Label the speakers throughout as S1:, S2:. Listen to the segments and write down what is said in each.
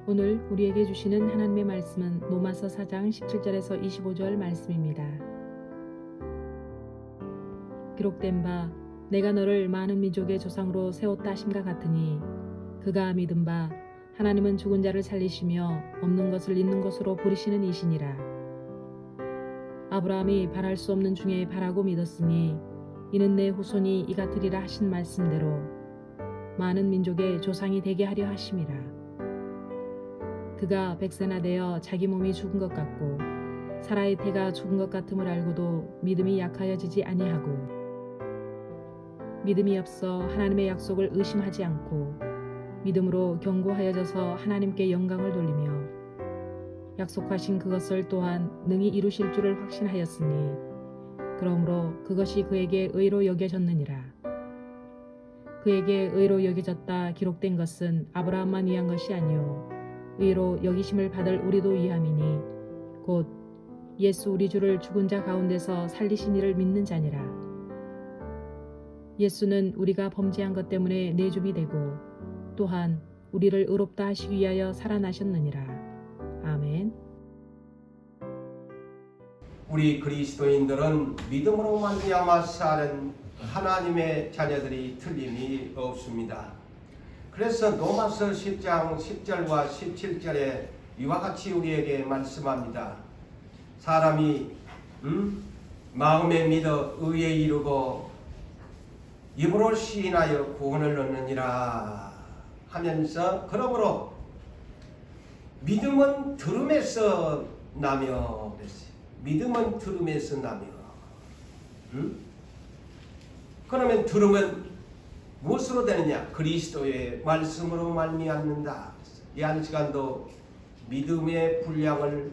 S1: 오늘 우리에게 주시는 하나님의 말씀은 로마서 4장 17절에서 25절 말씀입니다. 기록된 바 내가 너를 많은 민족의 조상으로 세웠다 하심과 같으니 그가 믿은 바 하나님은 죽은 자를 살리시며 없는 것을 있는 것으로 부리시는 이시니라. 아브라함이 바랄 수 없는 중에 바라고 믿었으니 이는 내 후손이 이같으리라 하신 말씀대로 많은 민족의 조상이 되게 하려 하심이라. 그가 백세나 되어 자기 몸이 죽은 것 같고 사라의 태가 죽은 것 같음을 알고도 믿음이 약하여지지 아니하고 믿음이 없어 하나님의 약속을 의심하지 않고 믿음으로 견고하여져서 하나님께 영광을 돌리며 약속하신 그것을 또한 능히 이루실 줄을 확신하였으니 그러므로 그것이 그에게 의로 여겨졌느니라. 그에게 의로 여겨졌다 기록된 것은 아브라함만 위한 것이 아니요 의로 여기심을 받을 우리도 위함이니 곧 예수 우리 주를 죽은 자 가운데서 살리신 이를 믿는 자니라. 예수는 우리가 범죄한 것 때문에 내줌이 되고 또한 우리를 의롭다 하시기 위하여 살아나셨느니라. 아멘.
S2: 우리 그리스도인들은 믿음으로 말미암아 사는 하나님의 자녀들이 틀림이 없습니다. 그래서 로마서 10장 10절과 17절에 이와 같이 우리에게 말씀합니다. 사람이 마음에 믿어 의에 이르고 입으로 시인하여 구원을 얻느니라 하면서 그러므로 믿음은 들음에서 나며 그랬어요. 믿음은 들음에서 나며 그러면 들음은 무엇으로 되느냐? 그리스도의 말씀으로 말미암는다. 이 한 시간도 믿음의 분량을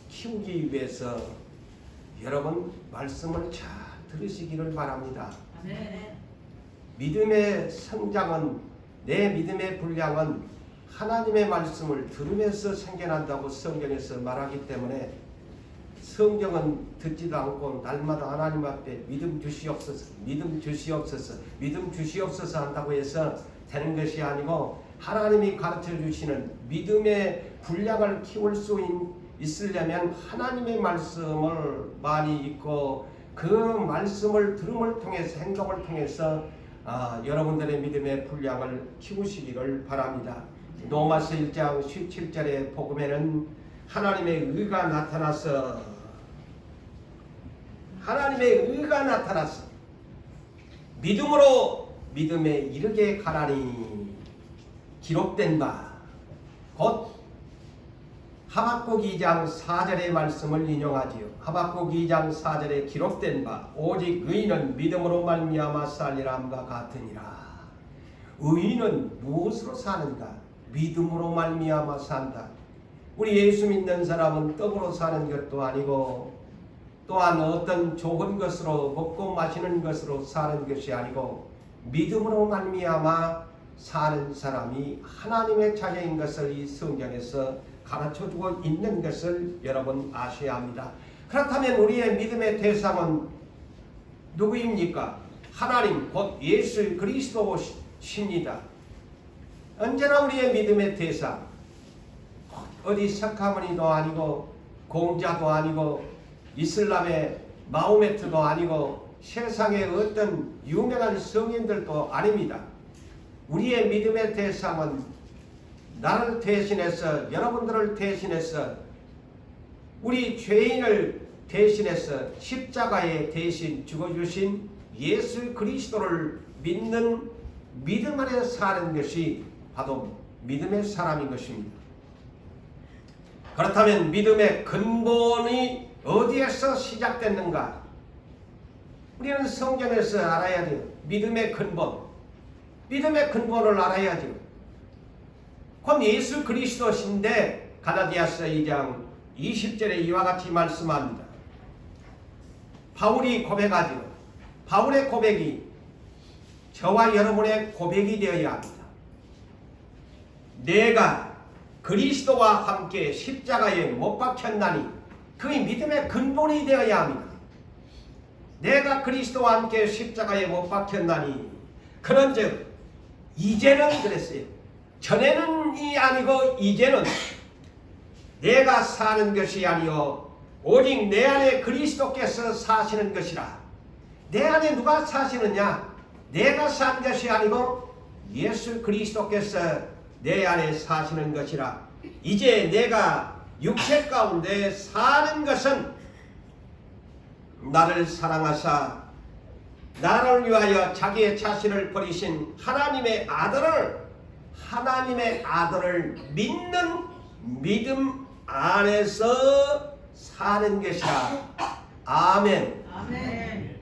S2: 키우기 위해서 여러분 말씀을 잘 들으시기를 바랍니다.
S3: 네.
S2: 믿음의 성장은 내 믿음의 분량은 하나님의 말씀을 들으면서 생겨난다고 성경에서 말하기 때문에 성경은 듣지도 않고 날마다 하나님 앞에 믿음 주시옵소서, 믿음 주시옵소서, 믿음 주시옵소서 한다고 해서 되는 것이 아니고 하나님이 가르쳐 주시는 믿음의 분량을 키울 수 있으려면 하나님의 말씀을 많이 읽고 그 말씀을 들음을 통해서 행동을 통해서 여러분들의 믿음의 분량을 키우시기를 바랍니다. 로마서 1장 17절의 복음에는 하나님의 의가 나타나서 믿음으로 믿음에 이르게 가라니 기록된 바 곧 하박국 2장 4절의 말씀을 인용하지요. 하박국 2장 4절에 기록된 바 오직 의인은 믿음으로 말미암아 살리라 함과 같으니라. 의인은 무엇으로 사는가? 믿음으로 말미암아 산다. 우리 예수 믿는 사람은 떡으로 사는 것도 아니고 또한 어떤 좋은 것으로 먹고 마시는 것으로 사는 것이 아니고 믿음으로 말미암아 사는 사람이 하나님의 자녀인 것을 이 성경에서 가르쳐주고 있는 것을 여러분 아셔야 합니다. 그렇다면 우리의 믿음의 대상은 누구입니까? 하나님 곧 예수 그리스도십니다. 언제나 우리의 믿음의 대상 어디 석가모니도 아니고 공자도 아니고 이슬람의 마호메트도 아니고 세상의 어떤 유명한 성인들도 아닙니다. 우리의 믿음의 대상은 나를 대신해서 여러분들을 대신해서 우리 죄인을 대신해서 십자가에 대신 죽어주신 예수 그리스도를 믿는 믿음 안에 사는 것이 바로 믿음의 사람인 것입니다. 그렇다면 믿음의 근본이 어디에서 시작됐는가? 우리는 성경에서 알아야 돼요. 믿음의 근본. 믿음의 근본을 알아야죠. 곧 예수 그리스도신데 갈라디아서 2장 20절에 이와 같이 말씀합니다. 바울이 고백하죠. 바울의 고백이 저와 여러분의 고백이 되어야 합니다. 내가 그리스도와 함께 십자가에 못 박혔나니 그의 믿음의 근본이 되어야 합니다. 내가 그리스도와 함께 십자가에 못 박혔나니 그런즉 이제는 그랬어요. 전에는 아니고 이제는 내가 사는 것이 아니요 오직 내 안에 그리스도께서 사시는 것이라. 내 안에 누가 사시느냐? 내가 산 것이 아니고 예수 그리스도께서 내 안에 사시는 것이라. 이제 내가 육체 가운데 사는 것은 나를 사랑하사 나를 위하여 자기의 자신을 버리신 하나님의 아들을 믿는 믿음 안에서 사는 것이라. 아멘.
S3: 아멘.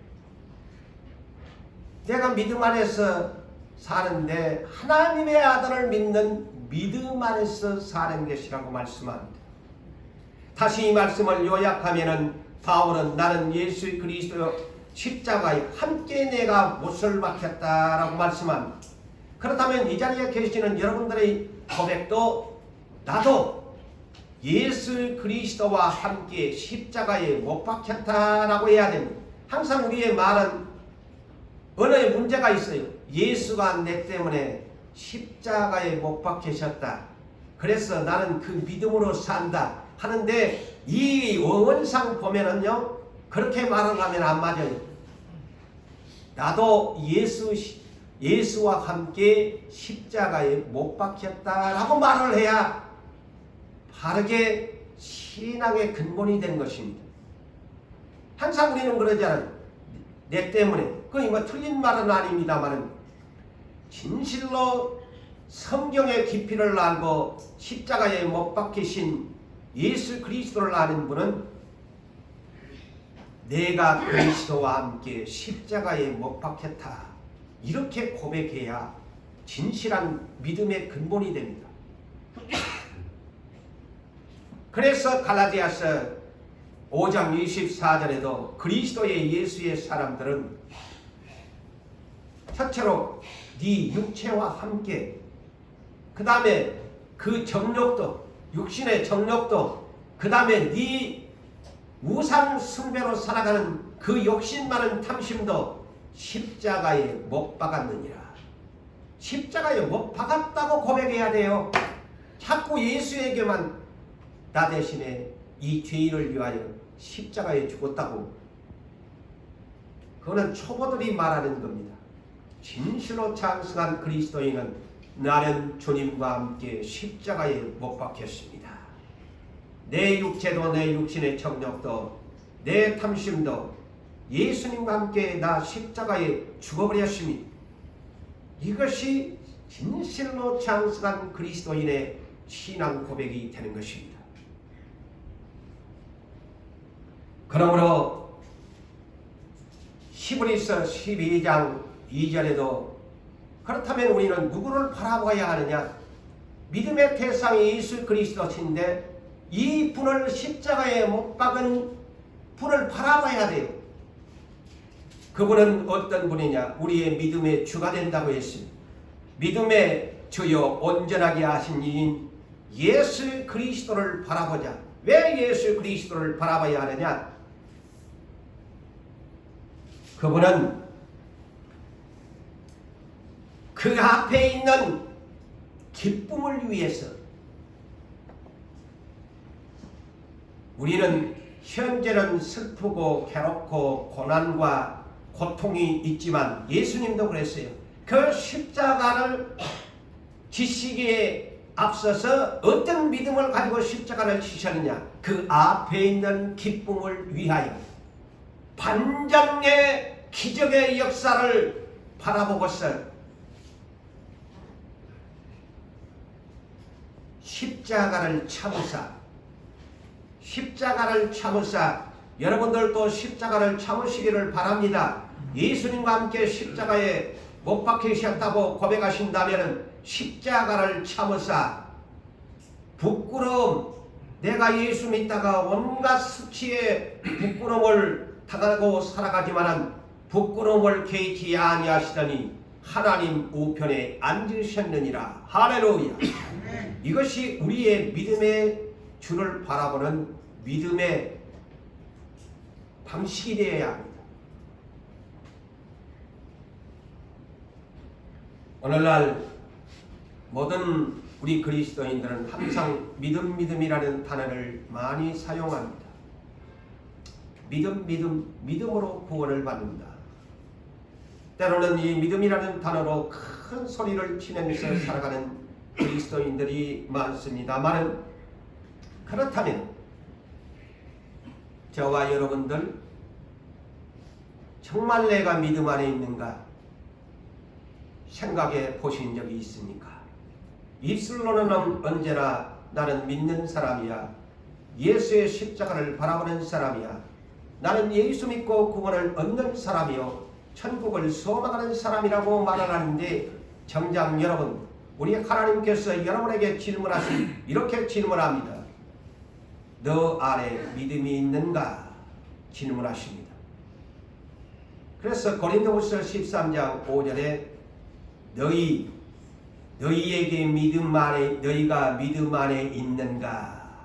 S2: 내가 믿음 안에서 사는데 하나님의 아들을 믿는 믿음 안에서 사는 것이라고 말씀합니다. 다시 이 말씀을 요약하면은 바울은 나는 예수 그리스도 십자가에 함께 내가 못을 박혔다라고 말씀합니다. 그렇다면 이 자리에 계시는 여러분들의 고백도 나도 예수 그리스도와 함께 십자가에 못 박혔다라고 해야 됩니다. 항상 우리의 말은 언어에 문제가 있어요. 예수가 내 때문에 십자가에 못 박히셨다. 그래서 나는 그 믿음으로 산다 하는데 이 원상 보면은요 그렇게 말을 하면 안 맞아요. 나도 예수와 함께 십자가에 못 박혔다라고 말을 해야 바르게 신앙의 근본이 되는 것입니다. 항상 우리는 그러잖아요. 내 때문에. 그건 뭐 틀린 말은 아닙니다만은 진실로 성경의 깊이를 알고 십자가에 못 박히신 예수 그리스도를 아는 분은 내가 그리스도와 함께 십자가에 못 박혔다. 이렇게 고백해야 진실한 믿음의 근본이 됩니다. 그래서 갈라디아서 5장 24절에도 그리스도의 예수의 사람들은 첫째로 네 육체와 함께 그 다음에 그 정욕도 육신의 정욕도 그 다음에 네 우상 숭배로 살아가는 그 욕심 많은 탐심도 십자가에 못 박았느니라. 십자가에 못 박았다고 고백해야 돼요. 자꾸 예수에게만 나 대신에 이 죄인을 위하여 십자가에 죽었다고. 그거는 초보들이 말하는 겁니다. 진실로 장성한 그리스도인은 나는 주님과 함께 십자가에 못 박혔습니다. 내 육체도 내 육신의 정욕도 내 탐심도 예수님과 함께 나 십자가에 죽어버렸습니다. 이것이 진실로 장성한 그리스도인의 신앙 고백이 되는 것입니다. 그러므로 히브리서 12장 2절에도 그렇다면 우리는 누구를 바라봐야 하느냐? 믿음의 대상이 예수 그리스도신데 이 분을 십자가에 못 박은 분을 바라봐야 돼요. 그분은 어떤 분이냐? 우리의 믿음의 주가 된다고 했습니다. 믿음의 주요 온전하게 하신 이인 예수 그리스도를 바라보자. 왜 예수 그리스도를 바라봐야 하느냐? 그분은 그 앞에 있는 기쁨을 위해서 우리는 현재는 슬프고 괴롭고 고난과 고통이 있지만 예수님도 그랬어요. 그 십자가를 지시기에 앞서서 어떤 믿음을 가지고 십자가를 지셨느냐? 그 앞에 있는 기쁨을 위하여 반전의 기적의 역사를 바라보고서 십자가를 참으사 여러분들도 십자가를 참으시기를 바랍니다. 예수님과 함께 십자가에 못 박히셨다고 고백하신다면 십자가를 참으사 부끄러움, 내가 예수 믿다가 온갖 수치의 부끄러움을 당하고 살아가지만은 부끄러움을 개의치 아니하시더니 하나님 우편에 앉으셨느니라. 할렐루야. 이것이 우리의 믿음의 주를 바라보는 믿음의 방식이 되어야 합니다. 오늘날 모든 우리 그리스도인들은 항상 믿음이라는 단어를 많이 사용합니다. 믿음으로 구원을 받는다. 때로는 이 믿음이라는 단어로 큰 소리를 치면서 살아가는 그리스도인들이 많습니다만, 그렇다면 저와 여러분들 정말 내가 믿음 안에 있는가 생각해 보신 적이 있습니까? 입술로는 언제나 나는 믿는 사람이야, 예수의 십자가를 바라보는 사람이야, 나는 예수 믿고 구원을 얻는 사람이요, 천국을 소망하는 사람이라고 말을 하는데, 정작 여러분, 우리 하나님께서 여러분에게 이렇게 질문합니다. 너 안에 믿음이 있는가? 질문하십니다. 그래서 고린도후서 13장 5절에 너희에게 너희가 믿음 안에 있는가?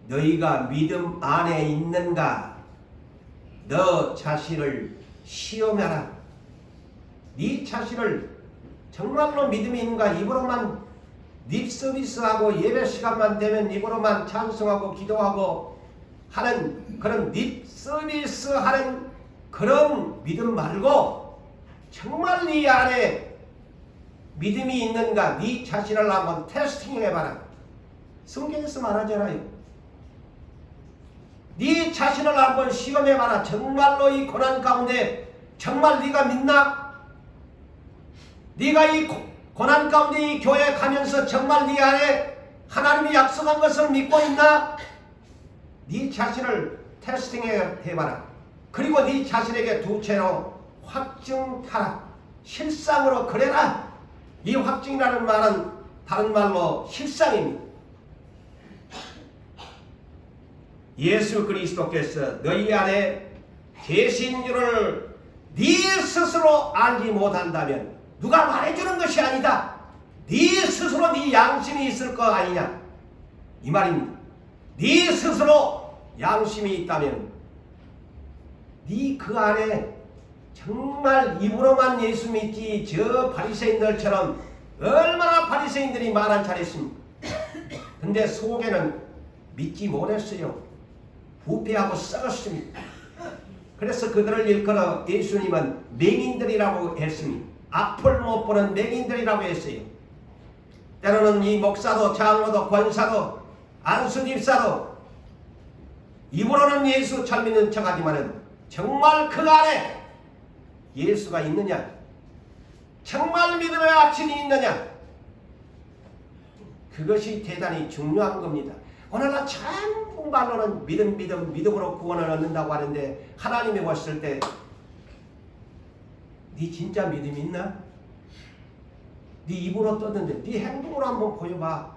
S2: 너희가 믿음 안에 있는가? 너 자신을 시험해라. 네 자신을 정말로 믿음이 있는가? 입으로만 립서비스하고 예배 시간만 되면 입으로만 찬송하고 기도하고 하는 그런 립서비스하는 그런 믿음 말고, 정말 네 안에 믿음이 있는가? 네 자신을 한번 테스팅해봐라. 성경에서 말하잖아요. 네 자신을 한번 시험해봐라. 정말로 이 고난 가운데 정말 네가 믿나? 네가 이 고난 가운데 이 교회 가면서 정말 네 안에 하나님이 약속한 것을 믿고 있나? 네 자신을 테스팅해봐라. 그리고 네 자신에게 두째로 확증하라. 실상으로 그래라. 이 확증이라는 말은 다른 말로 실상입니다. 예수 그리스도께서 너희 안에 계신 줄을 네 스스로 알지 못한다면, 누가 말해주는 것이 아니다, 네 스스로 네 양심이 있을 거 아니냐 이 말입니다. 네 스스로 양심이 있다면 네 그 안에 정말 입으로만 예수 믿지, 저 바리새인들처럼 얼마나 바리새인들이 말한 잘했습니까? 근데 속에는 믿지 못했어요. 부패하고 썩었습니다. 그래서 그들을 일컬어 예수님은 맹인들이라고 했습니다. 앞을 못 보는 맹인들이라고 했어요. 때로는 이 목사도 장로도 권사도 안수집사도 입으로는 예수 잘 믿는 척하지만은 정말 그 안에 예수가 있느냐, 정말 믿음의 확신이 있느냐, 그것이 대단히 중요한 겁니다. 오늘날 전부 말로는 믿음으로 구원을 얻는다고 하는데, 하나님이 보실 때 네 진짜 믿음이 있나? 네 입으로 떴는데 네 행동으로 한번 보여봐.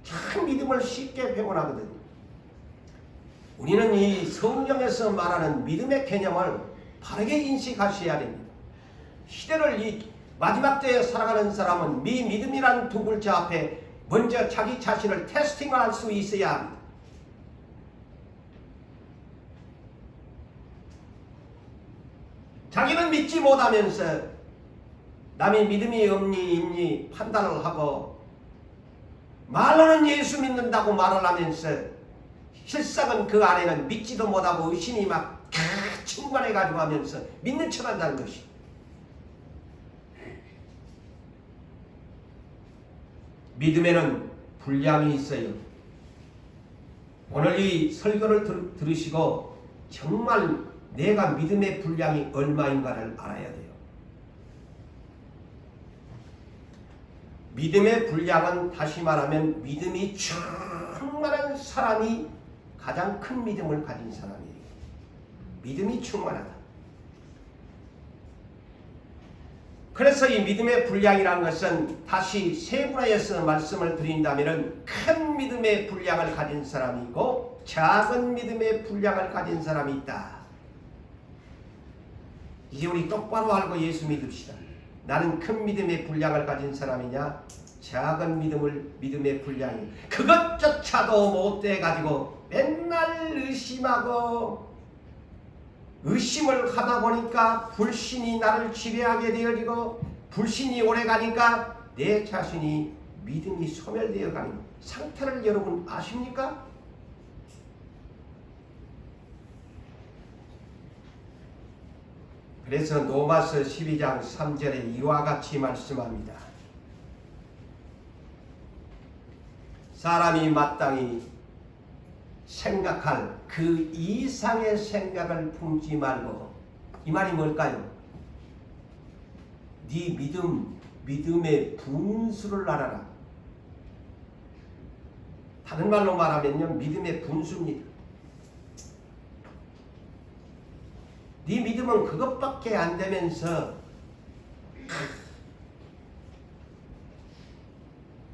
S2: 참 믿음을 쉽게 표현하거든. 우리는 이 성경에서 말하는 믿음의 개념을 바르게 인식하셔야 됩니다. 시대를 이 마지막 때에 살아가는 사람은 믿음이라는 두 글자 앞에 먼저 자기 자신을 테스팅할 수 있어야 합니다. 자기는 믿지 못하면서 남이 믿음이 있니 판단을 하고, 말로는 예수 믿는다고 말을 하면서 실상은 그 안에는 믿지도 못하고 의심이 막 충만해가지고 하면서 믿는 척한다는 것이. 믿음에는 분량이 있어요. 오늘 이 설교를 들으시고 정말 내가 믿음의 분량이 얼마인가를 알아야 돼요. 믿음의 분량은 다시 말하면 믿음이 충만한 사람이 가장 큰 믿음을 가진 사람이에요. 믿음이 충만하다. 그래서 이 믿음의 분량이라는 것은 다시 세분화해서 말씀을 드린다면, 큰 믿음의 분량을 가진 사람이 있고 작은 믿음의 분량을 가진 사람이 있다. 이제 우리 똑바로 알고 예수 믿읍시다. 나는 큰 믿음의 분량을 가진 사람이냐, 작은 믿음의 분량이, 그것조차도 못 돼가지고 맨날 의심하고, 의심을 하다 보니까 불신이 나를 지배하게 되어지고, 불신이 오래 가니까 내 자신이 믿음이 소멸되어 가는 상태를 여러분 아십니까? 그래서 로마서 12장 3절에 이와 같이 말씀합니다. 사람이 마땅히 생각할 그 이상의 생각을 품지 말고, 이 말이 뭘까요? 네 믿음의 분수를 알아라. 다른 말로 말하면요, 믿음의 분수입니다. 네 믿음은 그것밖에 안 되면서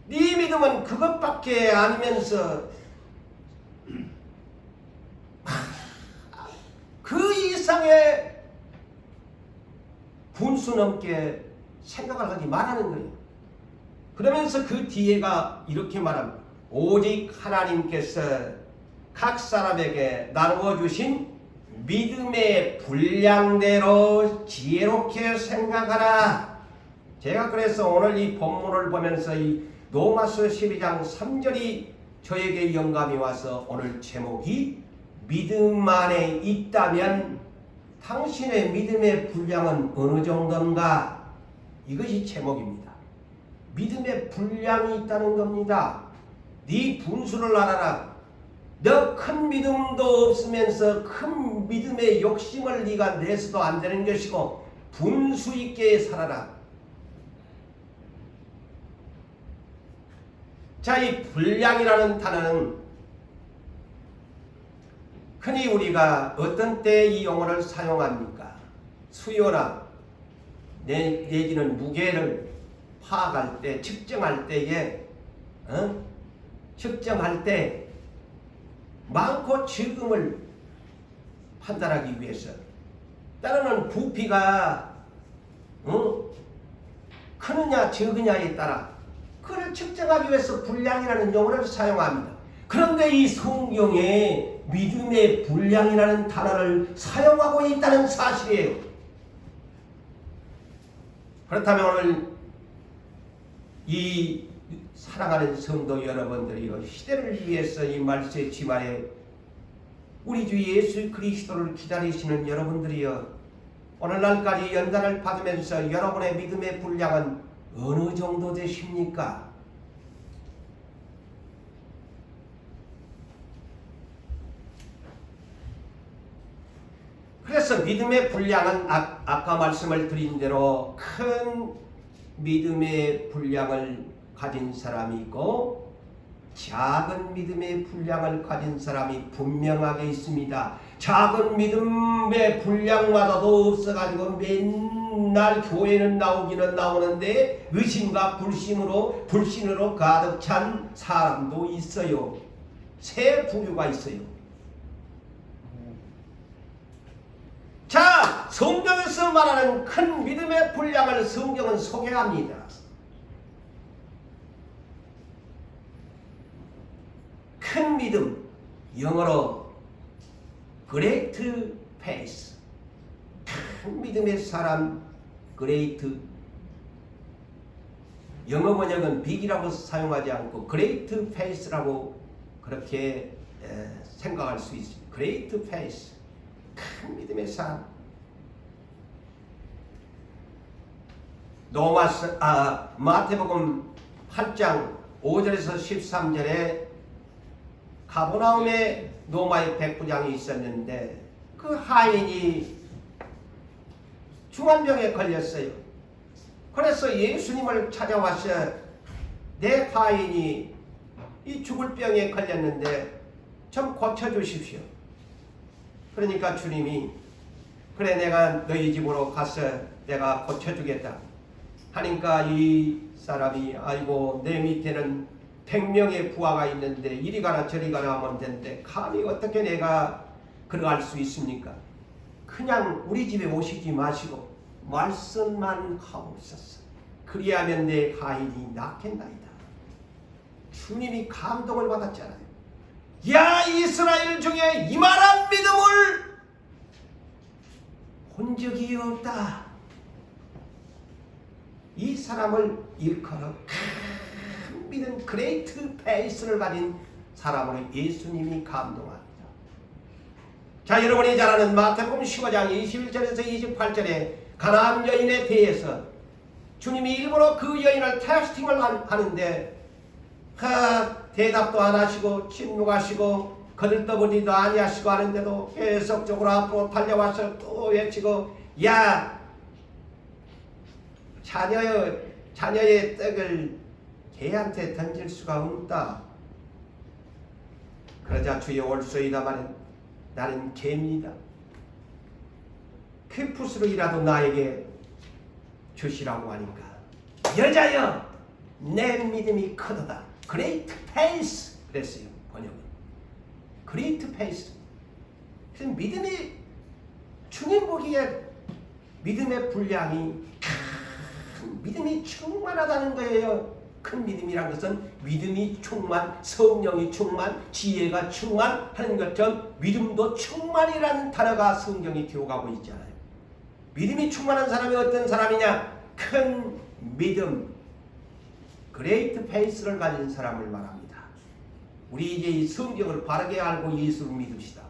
S2: 네 믿음은 그것밖에 아니면서 그 이상의 분수 넘게 생각을 하지 말라는 거예요. 그러면서 그 뒤에가 이렇게 말합니다. 오직 하나님께서 각 사람에게 나누어 주신 믿음의 분량대로 지혜롭게 생각하라. 제가 그래서 오늘 이 본문을 보면서 이 로마서 12장 3절이 저에게 영감이 와서 오늘 제목이 믿음 안에 있다면 당신의 믿음의 분량은 어느 정도인가? 이것이 제목입니다. 믿음의 분량이 있다는 겁니다. 네 분수를 알아라. 너 큰 믿음도 없으면서 큰 믿음의 욕심을 네가 내서도 안 되는 것이고 분수 있게 살아라. 자, 이 분량이라는 단어는 흔히 우리가 어떤 때 이 용어를 사용합니까? 수요나 내지는 무게를 파악할 때, 측정할 때에 측정할 때 많고 적음을 판단하기 위해서, 따르는 부피가 크느냐 적으냐에 따라 그를 측정하기 위해서 분량이라는 용어를 사용합니다. 그런데 이 성경에 믿음의 분량이라는 단어를 사용하고 있다는 사실이에요. 그렇다면 오늘 이 사랑하는 성도 여러분들이요, 시대를 위해서 이 말세의 지말에 우리 주 예수 그리스도를 기다리시는 여러분들이요, 오늘날까지 연단을 받으면서 여러분의 믿음의 분량은 어느 정도 되십니까? 그래서 믿음의 분량은 아까 말씀을 드린 대로 큰 믿음의 분량을 가진 사람이 있고 작은 믿음의 분량을 가진 사람이 분명하게 있습니다. 작은 믿음의 분량마다도 없어가지고 맨날 교회는 나오기는 나오는데 의심과 불신으로 가득 찬 사람도 있어요. 세 부류가 있어요. 자, 성경에서 말하는 큰 믿음의 분량을 성경은 소개합니다. 큰 믿음, 영어로 great faith. 큰 믿음의 사람, great. 영어 번역은 big이라고 사용하지 않고 great faith라고 그렇게 생각할 수 있습니다. great faith. 큰 믿음의 사람. 마태복음 8장 5절에서 13절에 가버나움에 로마의 백부장이 있었는데 그 하인이 중환병에 걸렸어요. 그래서 예수님을 찾아와서 내 하인이 이 죽을 병에 걸렸는데 좀 고쳐주십시오. 그러니까 주님이 그래, 내가 너희 집으로 가서 내가 고쳐주겠다 하니까 이 사람이 아이고, 내 밑에는 100명의 부하가 있는데 이리 가라 저리 가라 하면 되는데 감히 어떻게 내가 그러할 수 있습니까? 그냥 우리 집에 오시지 마시고 말씀만 하고 있었어. 그리하면 내 하인이 낫겠나이다. 주님이 감동을 받았잖아요. 야, 이스라엘 중에 이만한 믿음을 본 적이 없다. 사람을 일컬어 큰 믿음, 그레이트 페이스를 가진 사람으로 예수님이 감동합니다. 자, 여러분이 잘 아는 마태복음 15장 21절에서 28절에 가나안 여인에 대해서 주님이 일부러 그 여인을 테스팅을 하는데 대답도 안 하시고 침묵하시고 거들떠보지도 아니하시고 하는데도 계속적으로 앞으로 달려와서 또 외치고, 야, 자녀의 떡을 개한테 던질 수가 없다. 그러자 주여 올소이다마는 나는 개입니다. 그 풋으로이라도 나에게 주시라고 하니까, 여자여 내 믿음이 크도다. 그레이트 페이스 그랬어요. 번역은 그레이트 페이스. 그래서 믿음이, 주님 보기에 믿음의 분량이 큰 믿음이 충만하다는 거예요. 큰 믿음이란 것은 믿음이 충만, 성령이 충만, 지혜가 충만하는 것처럼 믿음도 충만이라는 단어가 성경이 기록하고 있잖아요. 믿음이 충만한 사람이 어떤 사람이냐? 큰 믿음, 그레이트 페이스를 가진 사람을 말합니다. 우리 이제 이 성경을 바르게 알고 예수를 믿읍시다.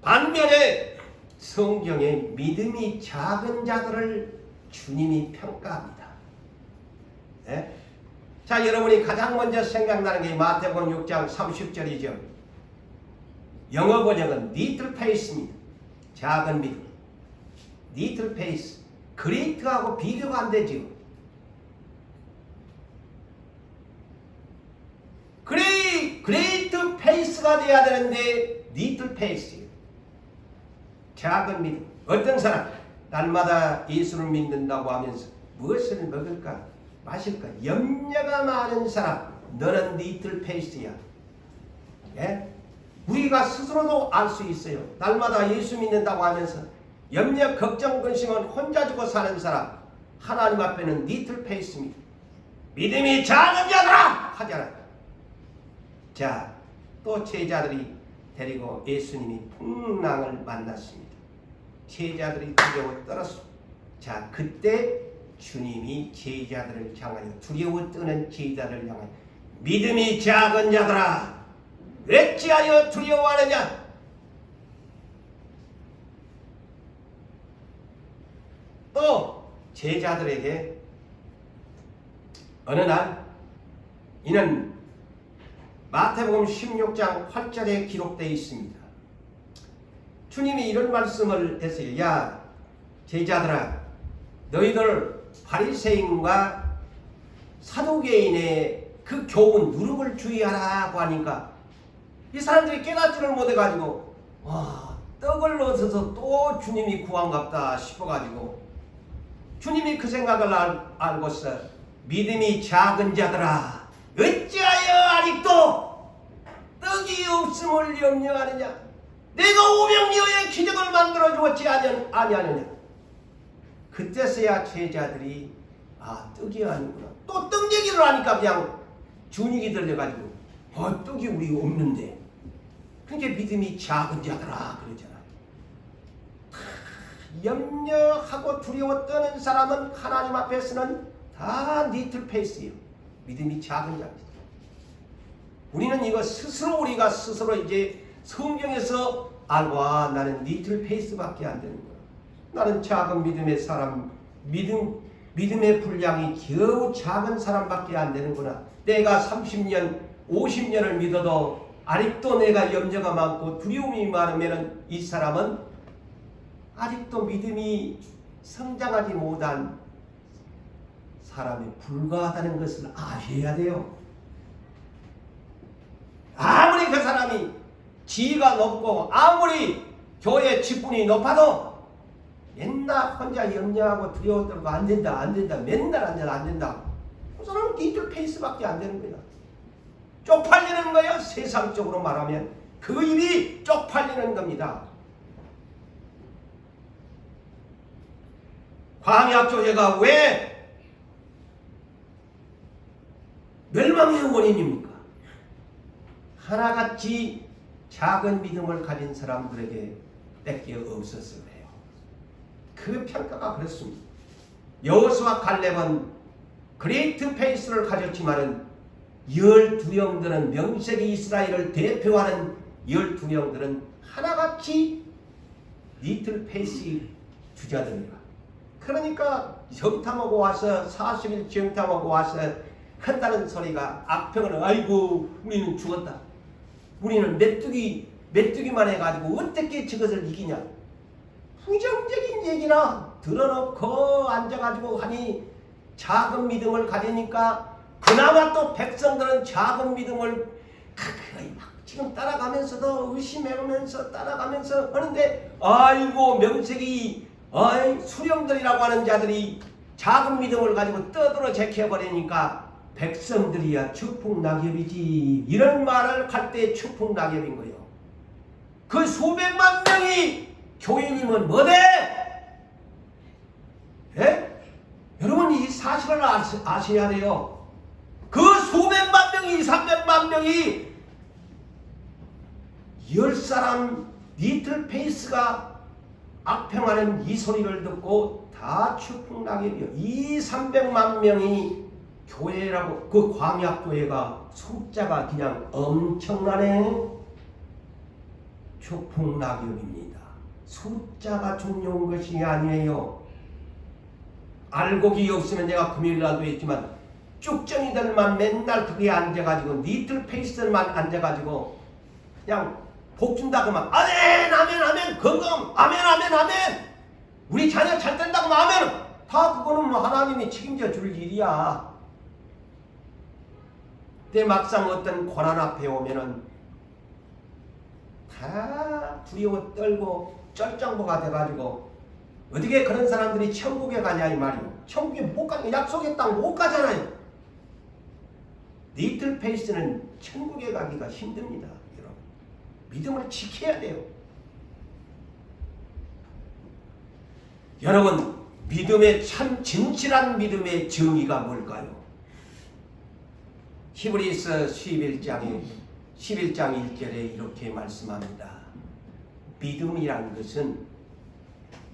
S2: 반면에 성경에 믿음이 작은 자들을 주님이 평가합니다. 네? 자, 여러분이 가장 먼저 생각나는 게 마태복음 6장 30절이죠. 영어 번역은 little faith입니다. 작은 믿음. little faith. great하고 비교가 안 되죠. great faith가 돼야 되는데 little faith. 작은 믿음. 어떤 사람 날마다 예수를 믿는다고 하면서 무엇을 먹을까 마실까 염려가 많은 사람, 너는 little faith야. 예? 우리가 스스로도 알 수 있어요. 날마다 예수 믿는다고 하면서 염려, 걱정, 근심은 혼자 주고 사는 사람, 하나님 앞에는 little faith입니다. 믿음이 작은 자들아 하잖아요. 자, 또 제자들이 데리고 예수님이 풍랑을 만났습니다. 제자들이 두려워 떨었습니다. 자, 그때 주님이 제자들을 향하여, 두려워 떠는 제자들을 향하여, 믿음이 작은 자들아 어찌하여 두려워하느냐? 또 제자들에게 어느 날, 이는 마태복음 16장 8절에 기록되어 있습니다. 주님이 이런 말씀을 했어요. 야, 제자들아, 너희들 바리새인과 사두개인의 그 교훈 누룩을 주의하라고 하니까 이 사람들이 깨닫지를 못해가지고, 와, 떡을 얻어서 또 주님이 구한갑다 싶어가지고 주님이 그 생각을 알고서 믿음이 작은 자들아 어찌하여 아직도 떡이 없음을 염려하느냐? 내가 오병이어의 기적을 만들어 주었지 아니하느냐? 그때서야 제자들이 떡이 아니구나. 또 떡 얘기를 하니까 그냥 준익이 들려가지고 떡이 우리 없는데. 그러니까 믿음이 작은 자들아 그러잖아요. 염려하고 두려워 떠는 사람은 하나님 앞에서는 다 little faith예요. 믿음이 작은 자입니다. 우리는 이거 우리가 스스로 이제 성경에서 알고, 나는 little faith밖에 안 되는 거야. 나는 작은 믿음의 사람, 믿음의 분량이 겨우 작은 사람밖에 안 되는구나. 내가 30년, 50년을 믿어도 아직도 내가 염려가 많고 두려움이 많으면 이 사람은 아직도 믿음이 성장하지 못한 사람에 불과하다는 것을 아셔야 돼요. 아무리 그 사람이 지위가 높고 아무리 교회 직분이 높아도 맨날 혼자 염려하고 두려워 떨고 안 된다 맨날 안 된다. 그 사람은 little faith밖에 안 되는 거야. 쪽팔리는 거예요. 세상적으로 말하면 그 입이 쪽팔리는 겁니다. 광야교회가 왜 멸망의 원인입니까? 하나같이 작은 믿음을 가진 사람들에게 뺏겨 없었을 거예요. 그 평가가 그렇습니다. 여호수아 갈렙은 그레이트 페이스를 가졌지만은 12명들은 명색이 이스라엘을 대표하는 12명들은 하나같이 리틀 페이스 주자들이라. 그러니까 정탐하고 와서 40일 정탐하고 와서 한다는 소리가 악평은 아이고 우리는 죽었다. 우리는 메뚜기만 해가지고 어떻게 저것을 이기냐. 부정적인 얘기나 들어놓고 앉아가지고 하니 작은 믿음을 가지니까 그나마 또 백성들은 작은 믿음을 가까이 막 지금 따라가면서도 의심해오면서 따라가면서 하는데 아이고 명색이 수령들이라고 하는 자들이 작은 믿음을 가지고 떠들어 제껴버리니까 백성들이야 축풍낙엽이지 이런 말을 할 때 축풍낙엽인 거예요. 그 수백만 명이 교인이면 뭐대? 예? 여러분 이 사실을 아셔야 돼요. 그 수백만 명이 300만 명이 10사람 리틀 페이스가 악평하는 이 소리를 듣고 다 축풍낙엽이요. 이 300만 명이 교회라고 그 광약교회가 숫자가 그냥 엄청나네. 축풍낙엽입니다. 숫자가 중요한 것이 아니에요. 알곡이 없으면 내가 금요일날도 했지만 쭉정이들만 맨날 그게 앉아가지고 리틀 페이스들만 앉아가지고 그냥 복준다고 막 아멘 아멘 아멘 건강 아멘 아멘 아멘 우리 자녀 잘 된다고 아멘 다 그거는 뭐 하나님이 책임져 줄 일이야. 근데 막상 어떤 고난 앞에 오면은 다 두려워 떨고 쩔짱보가 돼가지고 어떻게 그런 사람들이 천국에 가냐 이 말이에요. 천국에 못 가냐 약속했다고 못 가잖아요. 리틀 페이스는 천국에 가기가 힘듭니다. 여러분 믿음을 지켜야 돼요. 여러분 믿음의 참 진실한 믿음의 정의가 뭘까요? 히브리서 11장 1절에 이렇게 말씀합니다. 믿음이란 것은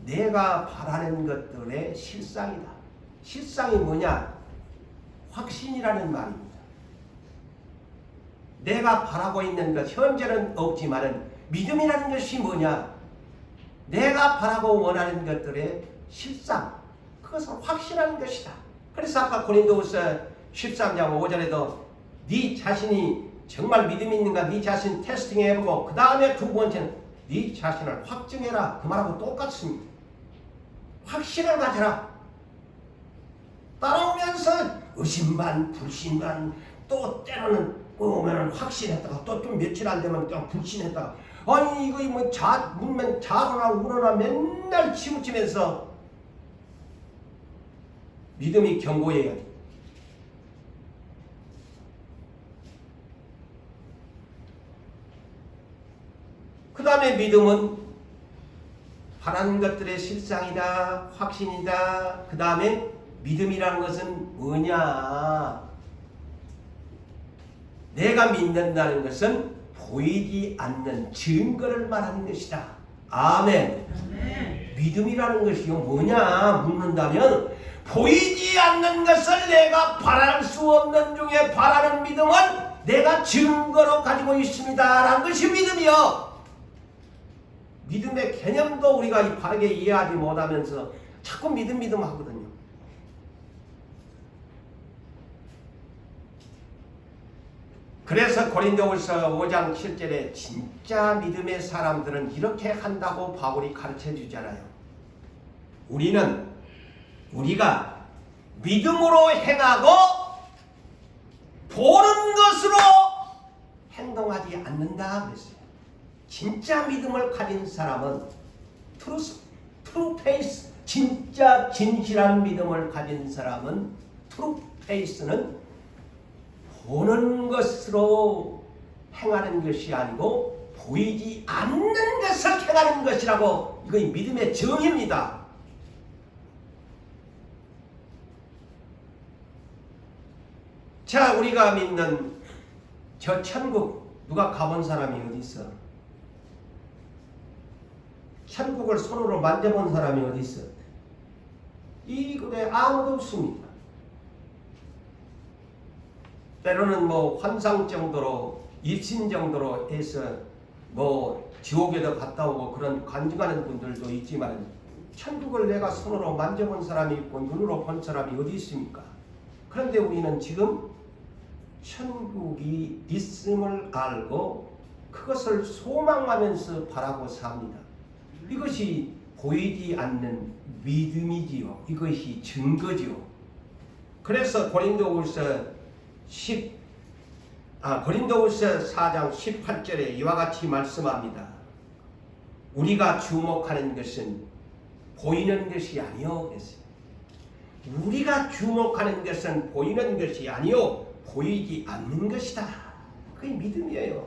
S2: 내가 바라는 것들의 실상이다. 실상이 뭐냐? 확신이라는 말입니다. 내가 바라고 있는 것 현재는 없지만은 믿음이라는 것이 뭐냐? 내가 바라고 원하는 것들의 실상, 그것을 확신하는 것이다. 그래서 아까 고린도후서 13장 5절에도 네 자신이 정말 믿음이 있는가 네 자신 테스팅해보고 그 다음에 두 번째는 네 자신을 확증해라. 그 말하고 똑같습니다. 확신을 가져라. 따라오면서 의심반 불신반 또 때로는 오면은 확신했다가 또 좀 며칠 안 되면 좀 불신했다가 아니 이거 뭐 문면 자거나 우러나 맨날 치우치면서 믿음이 견고해야 돼. 그 다음에 믿음은 바라는 것들의 실상이다, 확신이다. 그 다음에 믿음이라는 것은 뭐냐? 내가 믿는다는 것은 보이지 않는 증거를 말하는 것이다. 아멘. 믿음이라는 것이 뭐냐 묻는다면 보이지 않는 것을 내가 바랄 수 없는 중에 바라는 믿음은 내가 증거로 가지고 있습니다 라는 것이 믿음이요. 믿음의 개념도 우리가 바르게 이해하지 못하면서 자꾸 믿음 하거든요. 그래서 고린도후서 5장 7절에 진짜 믿음의 사람들은 이렇게 한다고 바울이 가르쳐 주잖아요. 우리가 믿음으로 행하고 보는 것으로 행동하지 않는다 그랬어요. 진짜 믿음을 가진 사람은 true faith, 진짜 진실한 믿음을 가진 사람은 true faith는 보는 것으로 행하는 것이 아니고 보이지 않는 것을 행하는 것이라고 이거 믿음의 정의입니다. 자, 우리가 믿는 저 천국 누가 가본 사람이 어디 있어? 천국을 손으로 만져본 사람이 어디 있어? 이 글에 아무도 없습니다. 때로는 뭐 환상 정도로 입신 정도로 해서 뭐 지옥에도 갔다 오고 그런 간증하는 분들도 있지만 천국을 내가 손으로 만져본 사람이 있고 눈으로 본 사람이 어디 있습니까? 그런데 우리는 지금 천국이 있음을 알고 그것을 소망하면서 바라고 삽니다. 이것이 보이지 않는 믿음이지요. 이것이 증거지요. 그래서 고린도후서 4장 18절에 이와 같이 말씀합니다. 우리가 주목하는 것은 보이는 것이 아니요. 우리가 주목하는 것은 보이는 것이 아니요 보이지 않는 것이다. 그게 믿음이에요.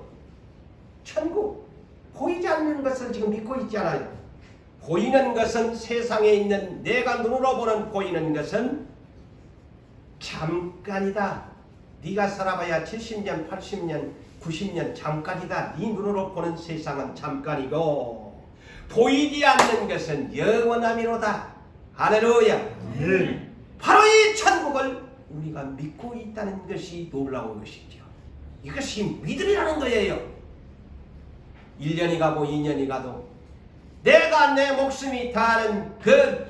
S2: 천국 보이지 않는 것을 지금 믿고 있잖아요. 보이는 것은 세상에 있는 내가 눈으로 보는 보이는 것은 잠깐이다. 네가 살아봐야 70년, 80년, 90년 잠깐이다. 네 눈으로 보는 세상은 잠깐이고 보이지 않는 것은 영원함이로다. 할렐루야. 바로 이 천국을 우리가 믿고 있다는 것이 놀라운 것이죠. 이것이 믿음이라는 거예요. 1년이 가고 2년이 가도 내가 내 목숨이 다하는 그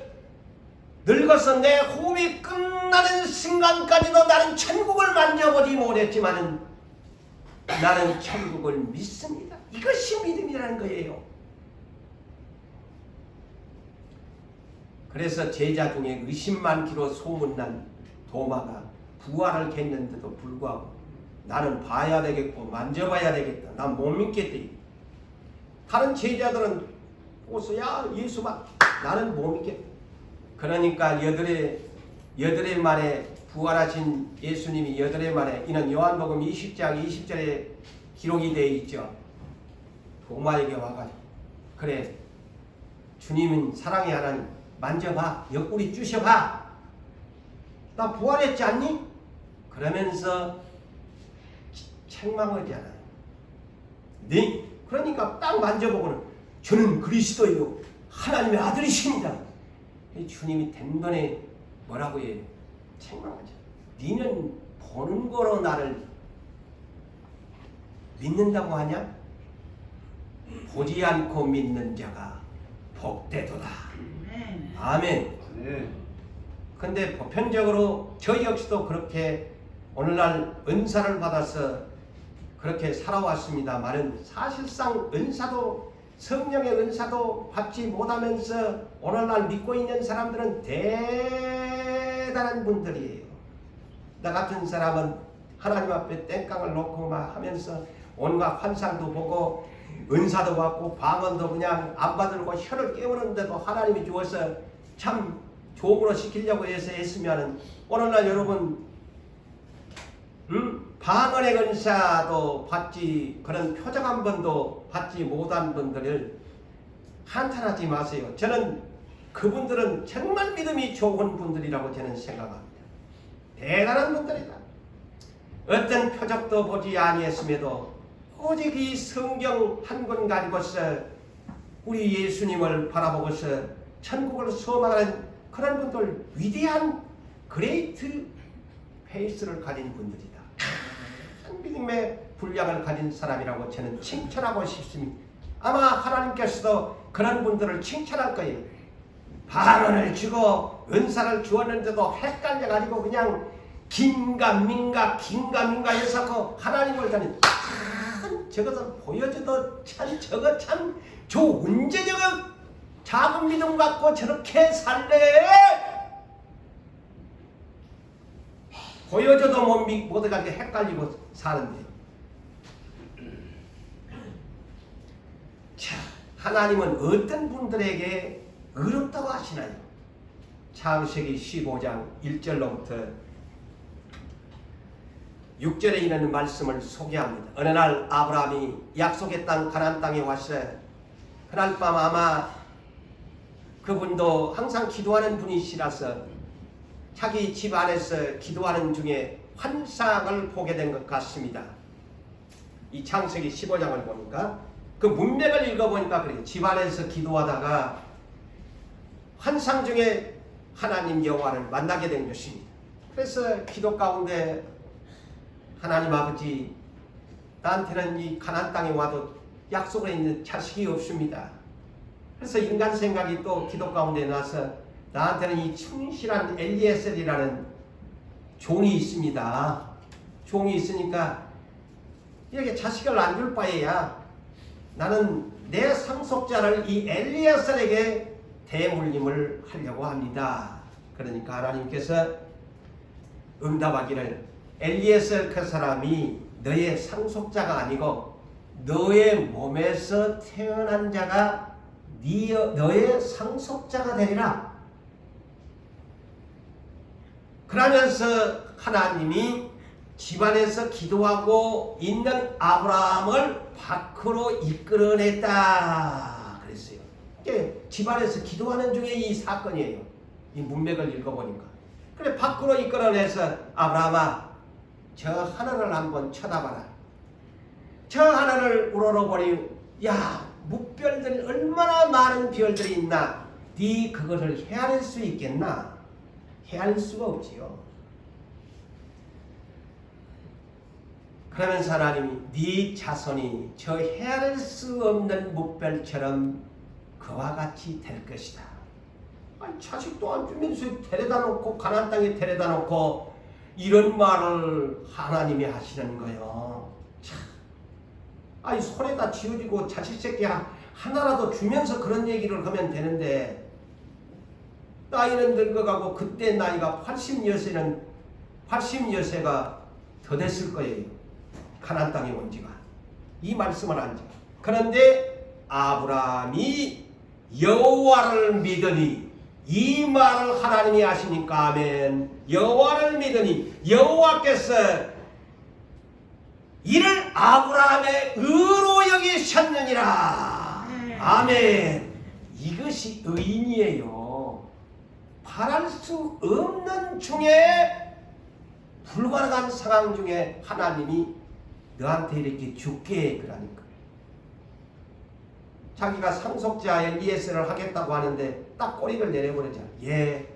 S2: 늙어서 내 호흡이 끝나는 순간까지도 나는 천국을 만져보지 못했지만 나는 천국을 믿습니다. 이것이 믿음이라는 거예요. 그래서 제자 중에 의심 많기로 소문난 도마가 부활을 했는데도 불구하고 나는 봐야 되겠고 만져봐야 되겠다. 난 못 믿겠대. 다른 제자들은 보고서 야 예수만 나는 못 믿겠다. 그러니까 여덟해 만에 부활하신 예수님이 여덟해 만에 이는 요한복음 20장 20절에 기록이 되어 있죠. 도마에게 와가지고 그래 주님은 사랑의 하나님 만져봐 옆구리 쑤셔봐 나 부활했지 않니? 그러면서 책망하지 않아요. 네? 그러니까 딱 만져보고는 저는 그리스도요 하나님의 아들이십니다. 주님이 단번에 뭐라고 해요? 책망하죠. 너는 보는 거로 나를 믿는다고 하냐? 보지 않고 믿는 자가 복되도다. 아멘. 근데 보편적으로 저 역시도 그렇게 오늘날 은사를 받아서 그렇게 살아왔습니다만은 사실상 은사도 성령의 은사도 받지 못하면서 오늘날 믿고 있는 사람들은 대단한 분들이에요. 나 같은 사람은 하나님 앞에 땡깡을 놓고 막 하면서 온갖 환상도 보고 은사도 받고 방언도 그냥 안 받들고 혀를 깨우는데도 하나님이 주어서 참 조문을 시키려고 해서 했으면은 오늘날 여러분 방언의 은사도 받지 그런 표적 한 번도 받지 못한 분들을 한탄하지 마세요. 저는 그분들은 정말 믿음이 좋은 분들이라고 저는 생각합니다. 대단한 분들이다. 어떤 표적도 보지 아니했음에도 오직 이 성경 한 권 가지고서 우리 예수님을 바라보고서 천국을 소망하는 그런 분들 위대한 그레이트 페이스를 가진 분들이다. 큰 믿음의 분량을 가진 사람이라고 저는 칭찬하고 싶습니다. 아마 하나님께서도 그런 분들을 칭찬할 거예요. 방언을 주고 은사를 주었는데도 헷갈려가지고 그냥 긴가 민가 해서 하나님을 다니 저것은 보여줘도 참 저거 참 언제 저거 작은 믿음 갖고 저렇게 살래? 보여줘도 못 가게 헷갈리고 사는데. 자, 하나님은 어떤 분들에게 어렵다고 하시나요? 창세기 15장 1절로부터 6절에 있는 말씀을 소개합니다. 어느 날 아브라함이 약속의 땅 가나안 땅에 왔어요. 그날 밤 아마 그분도 항상 기도하는 분이시라서 자기 집 안에서 기도하는 중에 환상을 보게 된 것 같습니다. 이 창세기 15장을 보니까 그 문맥을 읽어보니까 그래요. 집 안에서 기도하다가 환상 중에 하나님 여호와를 만나게 된 것입니다. 그래서 기도 가운데 하나님 아버지, 나한테는 이 가나안 땅에 와도 약속에 있는 자식이 없습니다. 그래서 인간 생각이 또 기도 가운데 나서 나한테는 이 충실한 엘리에셀이라는 종이 있습니다. 종이 있으니까 이렇게 자식을 안 줄 바에야 나는 내 상속자를 이 엘리에셀에게 대물림을 하려고 합니다. 그러니까 하나님께서 응답하기를 엘리에셀 그 사람이 너의 상속자가 아니고 너의 몸에서 태어난 자가 너의 상속자가 되리라. 그러면서 하나님이 집안에서 기도하고 있는 아브라함을 밖으로 이끌어냈다 그랬어요. 이게 집안에서 기도하는 중에 이 사건이에요. 이 문맥을 읽어보니까. 그래 밖으로 이끌어내서 아브라함아, 저 하늘을 한번 쳐다봐라. 저 하늘을 우러러보니 야, 묵별들 얼마나 많은 별들이 있나. 네 그것을 헤아릴 수 있겠나? 헤아릴 수가 없지요. 그러면서 하나님이 네 자손이 저 헤아릴 수 없는 묵별처럼 그와 같이 될 것이다. 아니, 자식도 안 주면서 데려다 놓고 가나안 땅에 데려다 놓고 이런 말을 하나님이 하시는 거예요. 참, 아니 손에다 쥐어주고 자식 새끼 하나라도 주면서 그런 얘기를 하면 되는데 나이는 늙어가고 그때 나이가 80여세가 더 됐을 거예요. 가나안 땅에 온 지가. 이 말씀을 한 지. 그런데 아브라함이 여호와를 믿으니, 이 말을 하나님이 하시니까 아멘. 여호와를 믿으니 여호와께서 이를 아브라함의 의로 여기셨느니라. 아멘. 이것이 의인이에요. 바랄 수 없는 중에 불가능한 상황 중에 하나님이 너한테 이렇게 죽게 그러니까. 자기가 상속자 엘리에셀을 하겠다고 하는데 딱 꼬리를 내려버리자. 예,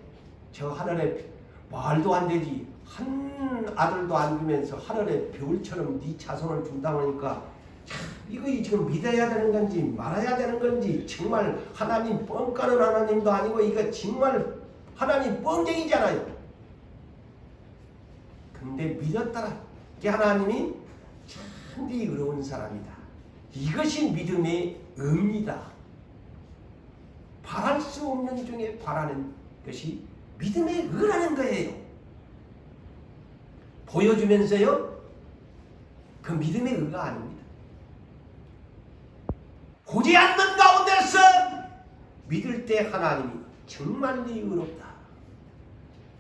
S2: 저 하늘에 말도 안 되지. 한 아들도 안 주면서 하늘에 별처럼 네 자손을 준다고 하니까 참, 이거 지금 믿어야 되는 건지 말아야 되는 건지 정말 하나님 뻥까는 하나님도 아니고 이거 정말 하나님 뻥쟁이잖아요. 근데 믿었더라. 이게 하나님이 참되게 의로운 사람이다. 이것이 믿음의 의입니다. 바랄 수 없는 중에 바라는 것이 믿음의 의라는 거예요. 보여주면서요, 그 믿음의 의가 아닙니다. 보지 않는 가운데서 믿을 때 하나님이 정말 의롭다.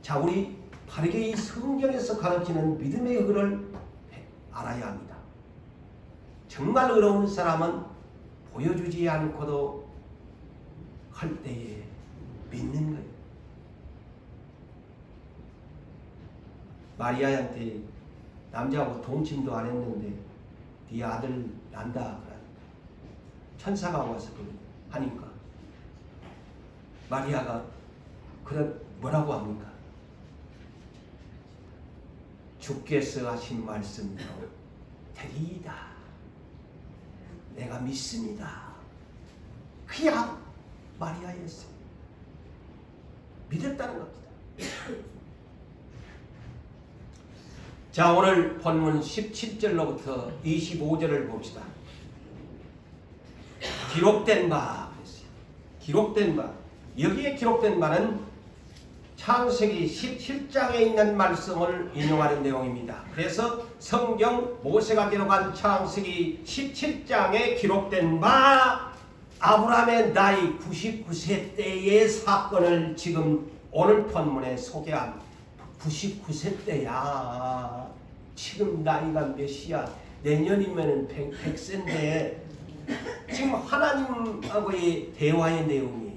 S2: 자, 우리 바르게 이 성경에서 가르치는 믿음의 의를 알아야 합니다. 정말 의로운 사람은 보여주지 않고도 할 때에 믿는 거예요. 마리아한테 남자하고 동침도 안 했는데 네 아들 난다. 천사가 와서 하니까 마리아가 그런 뭐라고 합니까? 주께서 하신 말씀대로 되리이다. 내가 믿습니다. 그야 마리아였어요. 믿었다는 겁니다. 자, 오늘 본문 17절로부터 25절을 봅시다. 기록된 바 그랬어요. 기록된 바. 여기에 기록된 바는 창세기 17장에 있는 말씀을 인용하는 내용입니다. 그래서 성경 모세가 기록한 창세기 17장에 기록된 바 아브라함의 나이 99세 때의 사건을 지금 오늘 본문에 소개합니다. 99세 때야. 지금 나이가 몇이야? 내년이면 100세인데 지금 하나님하고의 대화의 내용이에요.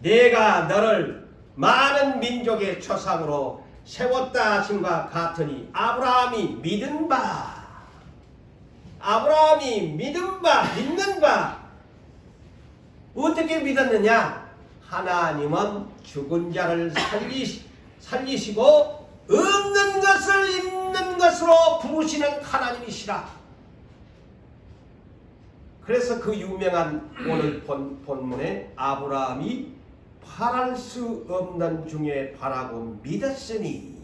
S2: 내가 너를 많은 민족의 초상으로 세웠다 하심과 같으니 아브라함이 믿은 바, 아브라함이 믿은 바, 믿는 바. 어떻게 믿었느냐? 하나님은 죽은 자를 살리시고 없는 것을 있는 것으로 부르시는 하나님이시라. 그래서 그 유명한 오늘 본문에 아브라함이 바랄 수 없는 중에 바라고 믿었으니,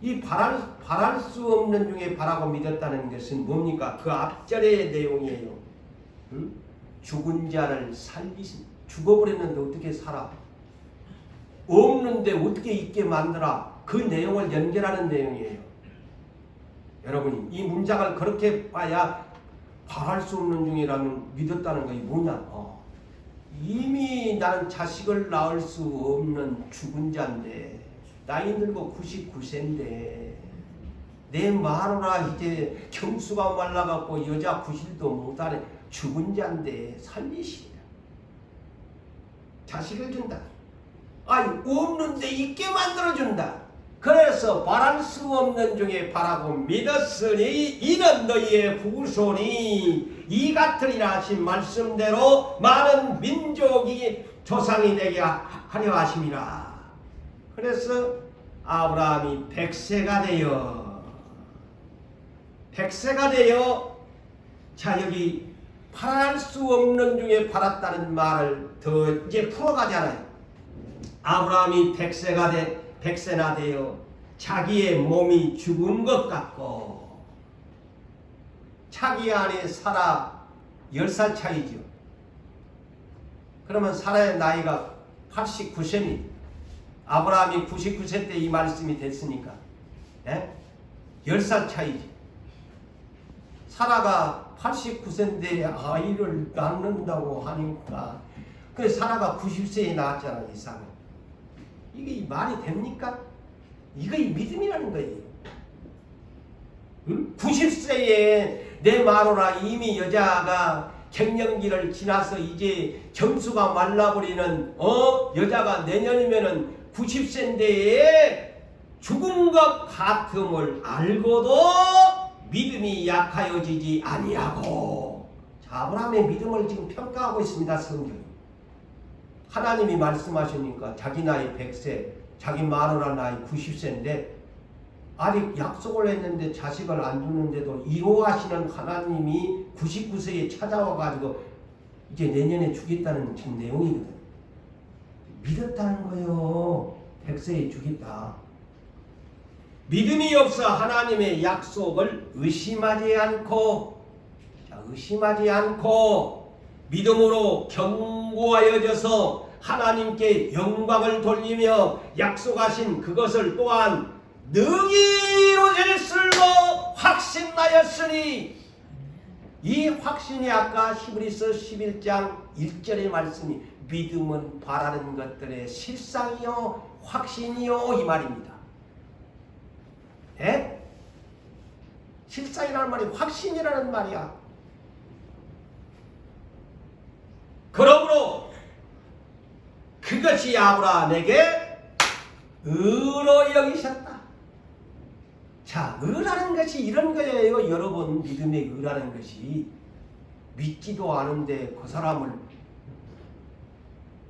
S2: 이 바랄 수 없는 중에 바라고 믿었다는 것은 뭡니까? 그 앞절의 내용이에요. 응? 죽은 자를 살리신, 죽어버렸는데 어떻게 살아? 없는데 어떻게 있게 만들어? 그 내용을 연결하는 내용이에요. 여러분이 이 문장을 그렇게 봐야 바랄 수 없는 중이라는 믿었다는 것이 뭐냐? 이미 나는 자식을 낳을 수 없는 죽은 자인데, 나이 늙어 99세인데 내 마누라 이제 경수가 말라갖고 여자 구실도 못하는 죽은 자인데 살리시라. 자식을 준다. 아니 없는데 있게 만들어준다. 그래서 바랄 수 없는 중에 바라고 믿었으니 이는 너희의 후손이 이 같으리라 하신 말씀대로 많은 민족이 조상이 되게 하려 하심이라. 그래서 아브라함이 100세가 되어 자 여기 바랄 수 없는 중에 바랐다는 말을 더 이제 풀어가잖아요. 아브라함이 100세나 되어 자기의 몸이 죽은 것 같고, 자기 안에 사라 10살 차이죠. 그러면 사라의 나이가 89세니 아브라함이 99세 때 이 말씀이 됐으니까 10살 차이지. 사라가 89세인데 아이를 낳는다고 하니까 그래서 사라가 90세에 낳았잖아. 이삭을. 이게 말이 됩니까? 이거 믿음이라는 거예요. 응? 90세에 내 마누라 이미 여자가 갱년기를 지나서 이제 경수가 말라버리는 여자가 내년이면은 90세인데 죽은 것 같음을 알고도 믿음이 약하여지지 아니하고. 자, 아브라함의 믿음을 지금 평가하고 있습니다. 성경이. 하나님이 말씀하시니까 자기 나이 100세, 자기 마누라 나이 90세인데 아직 약속을 했는데 자식을 안 주는데도 이로하시는 하나님이 99세에 찾아와 가지고 이제 내년에 주겠다는 지금 내용이거든. 믿었다는 거예요. 100세에 주겠다. 믿음이 없어 하나님의 약속을 의심하지 않고, 믿음으로 견고하여져서 하나님께 영광을 돌리며 약속하신 그것을 또한 능히 이루어질 줄로 확신하였으니, 이 확신이 아까 히브리서 11장 1절의 말씀이 믿음은 바라는 것들의 실상이요 확신이요 이 말입니다. 실상이라는 말이 확신이라는 말이야. 그러므로 그것이 아브라함에게 의로 여기셨다. 자, 의라는 것이 이런 거예요. 여러분, 믿음의 의라는 것이 믿지도 않은데 그 사람을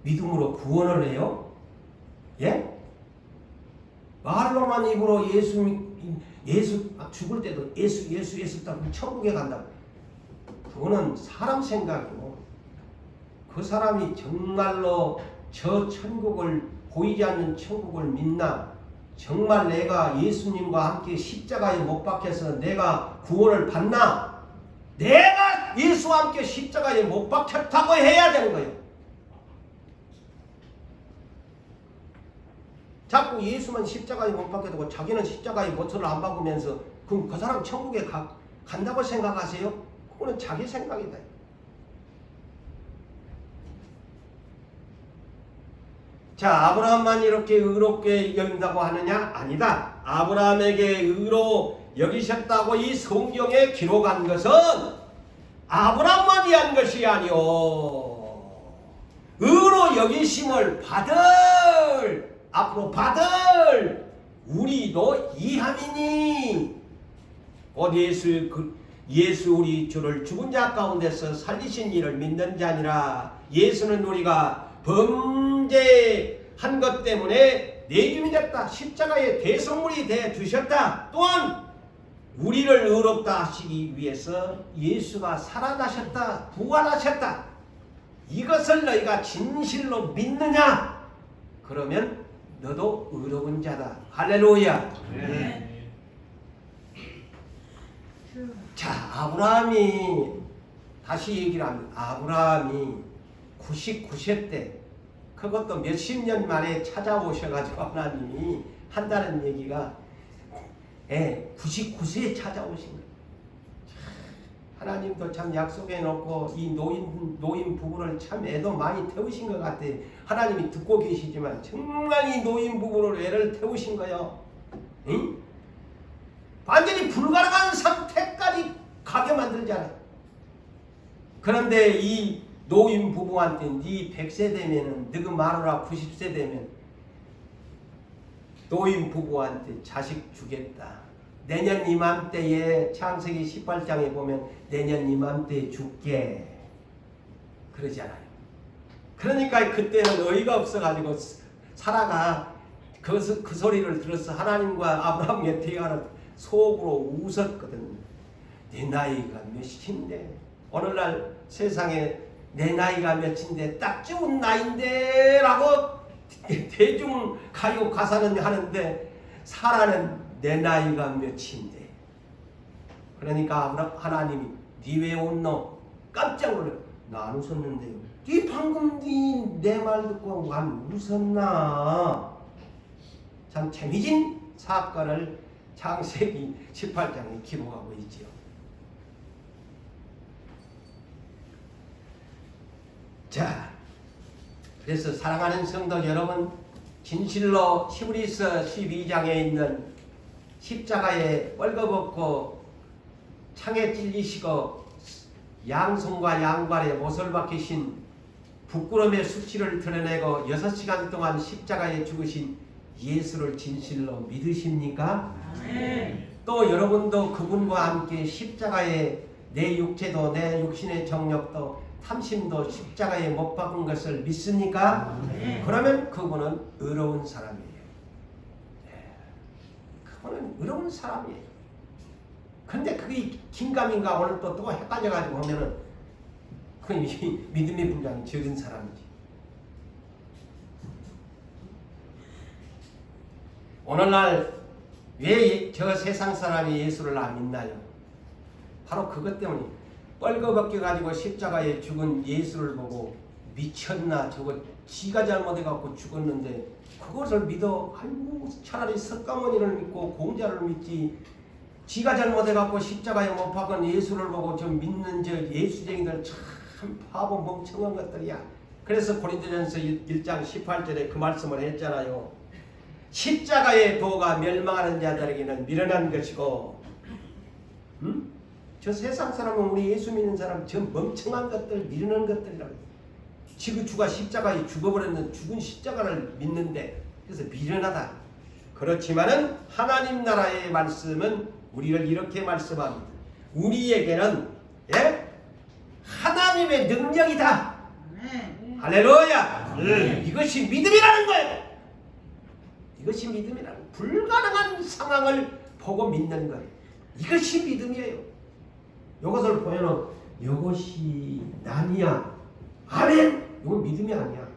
S2: 믿음으로 구원을 해요? 예? 말로만 입으로 예수 죽을 때도 예수 따고 천국에 간다고. 그거는 사람 생각이고, 그 사람이 정말로 저 천국을, 보이지 않는 천국을 믿나, 정말 내가 예수님과 함께 십자가에 못 박혀서 내가 구원을 받나, 내가 예수와 함께 십자가에 못 박혔다고 해야 되는 거예요. 자꾸 예수만 십자가에 못 박혀두고 자기는 십자가에 못을 안 박으면서 그럼 그 사람 천국에 간다고 생각하세요? 그거는 자기 생각이다. 자, 아브라함만 이렇게 의롭게 여긴다고 하느냐? 아니다. 아브라함에게 의로 여기셨다고 이 성경에 기록한 것은 아브라함만이 한 것이 아니오. 의로 여기심을 앞으로 받을 우리도 이함이니. 곧 예수 우리 주를 죽은 자 가운데서 살리신 이를 믿는 자니라. 예수는 우리가 범죄한 것 때문에 내줌이 됐다. 십자가의 대속물이 되어 주셨다. 또한 우리를 의롭다 하시기 위해서 예수가 살아나셨다. 부활하셨다. 이것을 너희가 진실로 믿느냐? 그러면 너도 의로운 자다. 할렐루야.
S3: 네.
S2: 자, 아브라함이 다시 얘기를 합니다. 아브라함이 99세 때 그것도 몇십 년 만에 찾아오셔가지고 하나님이 한다는 얘기가 99세에 찾아오신 거예요. 하나님도 참 약속해 놓고 이 노인 부부를 참 애도 많이 태우신 것 같아. 하나님이 듣고 계시지만 정말 이 노인 부부를 애를 태우신 거예요. 응? 완전히 불가능한 상태까지 가게 만들잖아요. 그런데 이 노인 부부한테 네 100세 되면은 너그 마누라 90세 되면 노인 부부한테 자식 주겠다. 내년 이맘때에 창세기 18장에 보면 내년 이맘때에 줄게 그러잖아요. 그러니까 그때는 어이가 없어가지고 사라가 그 소리를 들어서 하나님과 아브라함 곁에 가는 속으로 웃었거든요. 내 나이가 몇인데 오늘날 세상에 내 나이가 몇인데 딱 좋은 나이인데 라고 대중 가요 가사는 하는데 사라는 내 나이가 몇인데. 그러니까 하나님이 니 왜 웃노? 깜짝 놀래. 나 안 웃었는데요. 니 방금 내 말 듣고 안 웃었나? 참 재미진 사건을 창세기 18장에 기록하고 있지요. 자, 그래서 사랑하는 성도 여러분, 진실로 히브리서 12장에 있는 십자가에 뻘거벗고 창에 찔리시고 양손과 양발에 못을 박히신 부끄러움의 수치를 드러내고 6시간 동안 십자가에 죽으신 예수를 진실로 믿으십니까?
S3: 네.
S2: 또 여러분도 그분과 함께 십자가에 내 육체도 내 육신의 정욕도 탐심도 십자가에 못 박은 것을 믿습니까?
S3: 네.
S2: 그러면 그분은 의로운 사람이에요. 그분은 의로운 사람이에요. 근데 그게 긴가민가 오늘 또 헷갈려가지고 보면은 그 믿음의 분량이 적은 사람이지. 오늘날 왜 저 세상 사람이 예수를 안 믿나요? 바로 그것 때문에 뻘거벗겨가지고 십자가에 죽은 예수를 보고 미쳤나 저거 지가 잘못해갖고 죽었는데 그것을 믿어. 아이고 차라리 석가모니를 믿고 공자를 믿지. 지가 잘못해갖고 십자가에 못 박은 예수를 보고 저 믿는 저 예수쟁이들 참 바보 멍청한 것들이야. 그래서 고린도전서 1장 18절에 그 말씀을 했잖아요. 십자가의 도가 멸망하는 자들에게는 미련한 것이고, 저 세상 사람은 우리 예수 믿는 사람 저 멍청한 것들, 미련한 것들이라고. 지구주가 십자가에 죽어버렸는 죽은 십자가를 믿는데 그래서 미련하다. 그렇지만은 하나님 나라의 말씀은 우리를 이렇게 말씀합니다. 우리에게는 하나님의 능력이다. 할렐루야. 이것이 믿음이라는 거예요. 이것이 믿음이라는 불가능한 상황을 보고 믿는 것. 이것이 믿음이에요. 이것을 보면은 이것이 남이야. 아멘. 이건 믿음이 아니야.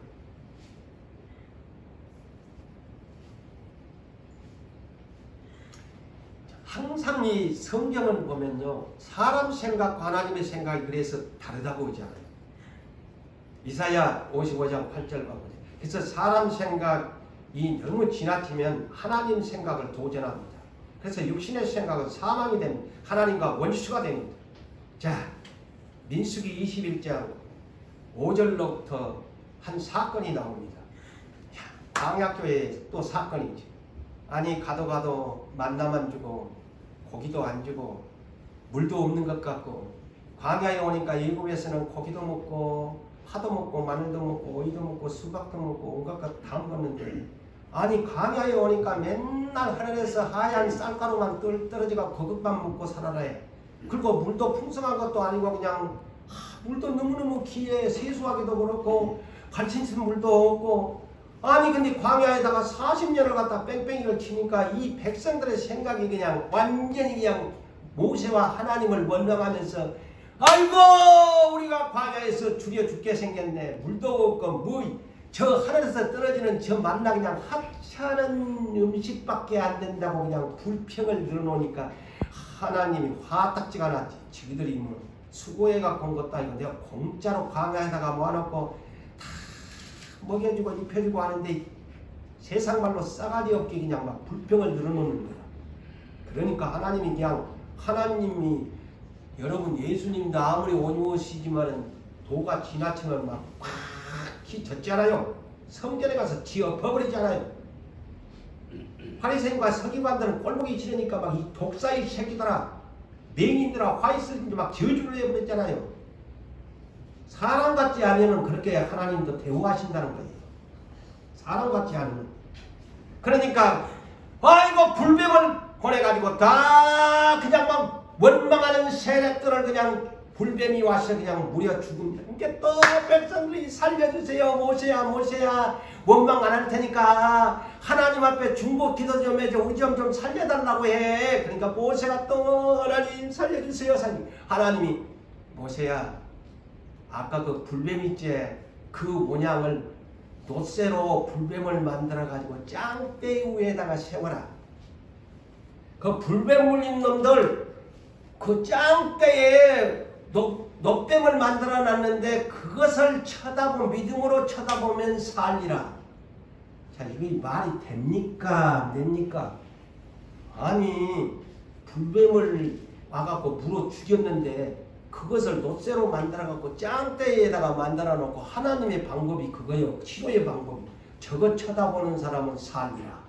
S2: 항상 이 성경을 보면요, 사람 생각과 하나님의 생각이 그래서 다르다고 하잖아요. 이사야 55장 8절 보세요. 그래서 사람 생각이 너무 지나치면 하나님 생각을 도전합니다. 그래서 육신의 생각은 사망이 됩니다. 하나님과 원수가 됩니다. 자, 민수기 21장 5절로부터 한 사건이 나옵니다. 광야교회에 또 사건이죠. 아니 가도 만나만 주고 고기도 안 주고 물도 없는 것 같고, 광야에 오니까 일곱에서는 고기도 먹고 파도 먹고 마늘도 먹고 오이도 먹고 수박도 먹고 온갖 것 다 먹었는데, 아니 광야에 오니까 맨날 하늘에서 하얀 쌀가루만 떨어져가 그것만 먹고 살아라 해. 그리고 물도 풍성한 것도 아니고 그냥 물도 너무너무 귀해. 세수하기도 그렇고 관친슨 물도 없고. 아니 근데 광야에다가 40년을 갖다 뺑뺑이를 치니까 이 백성들의 생각이 그냥 완전히 그냥 모세와 하나님을 원망하면서 아이고 우리가 광야에서 줄여 죽게 생겼네. 물도 없고 뭐 저 하늘에서 떨어지는 저 만나 그냥 하찮은 음식밖에 안 된다고 그냥 불평을 늘어놓으니까 하나님이 화딱지가 났지. 저기들이 뭐 수고해 갖고 온 것도 아니고 내가 공짜로 광야에다가 모아놓고 다 먹여주고 입혀주고 하는데 세상 말로 싸가지 없게 그냥 막 불평을 늘어놓는 거야. 그러니까 하나님이 그냥 하나님이 여러분 예수님도 아무리 온유하시지만은 도가 지나치면 막 꽉 젖잖아요. 성전에 가서 지어버리잖아요. 바리새인과 서기관들은 꼴보기 싫으니까 막 이 독사의 새끼들아 맹인들아 화이스인지 막 저주를 해버렸잖아요. 사람 같지 않으면 그렇게 하나님도 대우하신다는 거예요. 사람 같지 않으면. 그러니까 아이고 불뱀을 보내가지고 다 그냥 막 원망하는 세력들을 그냥 불뱀이 와서 그냥 무려 죽습니다. 이게 또 백성들이 살려주세요. 모세야 원망 안 할 테니까 하나님 앞에 중보 기도 좀 해줘. 우리 좀 살려달라고 해. 그러니까 모세가 또 하나님 살려주세요. 하나님이 모세야 아까 그 불뱀 있지? 그 모양을 놋쇠로 불뱀을 만들어가지고 짱대 위에다가 세워라. 그 불뱀 물린 놈들 그 짱대에 놋뱀을 만들어 놨는데 그것을 믿음으로 쳐다보면 살리라. 자, 이게 말이 됩니까? 안 됩니까? 아니 불뱀을 와갖고 물어 죽였는데 그것을 놋쇠로 만들어갖고 짱대에다가 만들어 놓고 하나님의 방법이 그거예요. 치료의 방법이. 저거 쳐다보는 사람은 살리라.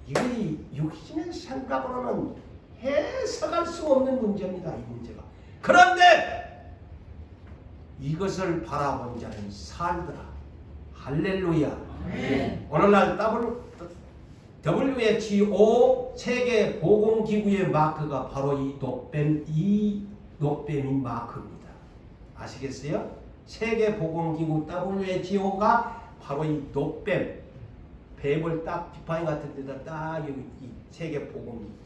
S2: 이게 육신의 생각으로는 해석할 수 없는 문제입니다. 이 문제가. 그런데 이것을 바라본 자는 살더라. 할렐루야. 오늘날 WHO 세계 보건기구의 마크가 바로 이 놋뱀이 마크입니다. 아시겠어요? 세계 보건기구 WHO가 바로 이 놋뱀 뱀을 딱 지팡이 같은 데다 딱 여기 이 세계 보건기구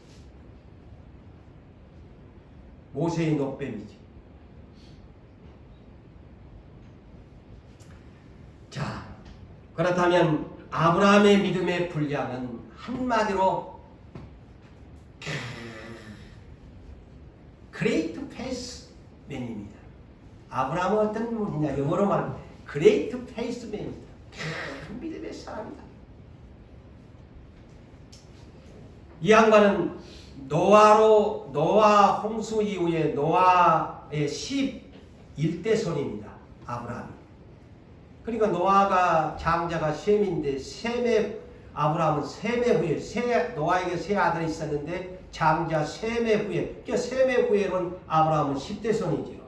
S2: 모세의 놋뱀이지. 자, 그렇다면 아브라함의 믿음의 분량은 한마디로 Great Faith Man입니다. 아브라함은 어떤 분이냐? 영어로 말하면 Great Faith Man입니다. 큰 믿음의 사람이다. 이 양반은 노아 홍수 이후에 노아의 11대 손입니다. 아브라함이. 그러니까 노아가 장자가 셈인데 아브라함은 셈의 후에 노아에게 세 아들이 있었는데 장자 셈의 후에 그러니까 셈의 후에는 아브라함은 10대 손이죠.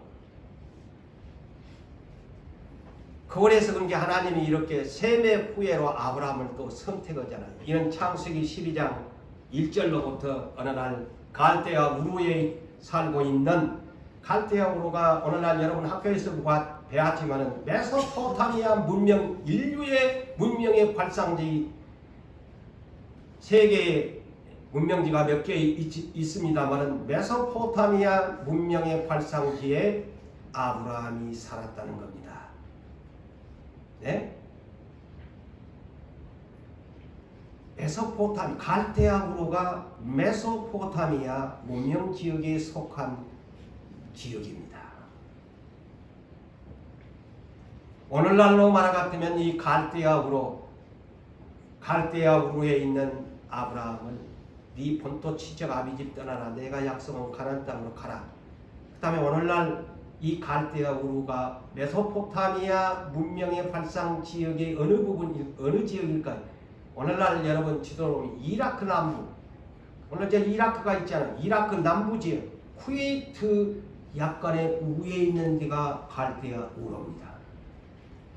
S2: 그래서 그런게 하나님이 이렇게 셈의 후예로 아브라함을 또 선택하잖아요. 이는 창세기 12장 1절로부터 어느 날 갈대아 우르에 살고 있는 갈대아 우르가 어느 날 여러분 학교에서 배웠지만은 메소포타미아 문명 인류의 문명의 발상지 세계의 문명지가 몇 개 있습니다만은 메소포타미아 문명의 발상지에 아브라함이 살았다는 겁니다. 네? 갈대아 우르가 메소포타미아 문명 지역에 속한 지역입니다. 오늘날로 말하자면 이 갈대아 우르에 있는 아브라함은 네 본토 친척 아비집 떠나라. 내가 약속한 가나안 땅으로 가라. 그 다음에 오늘날 이 갈대아 우르가 메소포타미아 문명의 발상 지역의 어느 지역일까요? 오늘날 여러분 지도로 이라크 남부, 오늘 저 이라크가 있잖아요. 이라크 남부 지역, 쿠웨이트 약간의 위에 있는 데가 갈대아 우르입니다.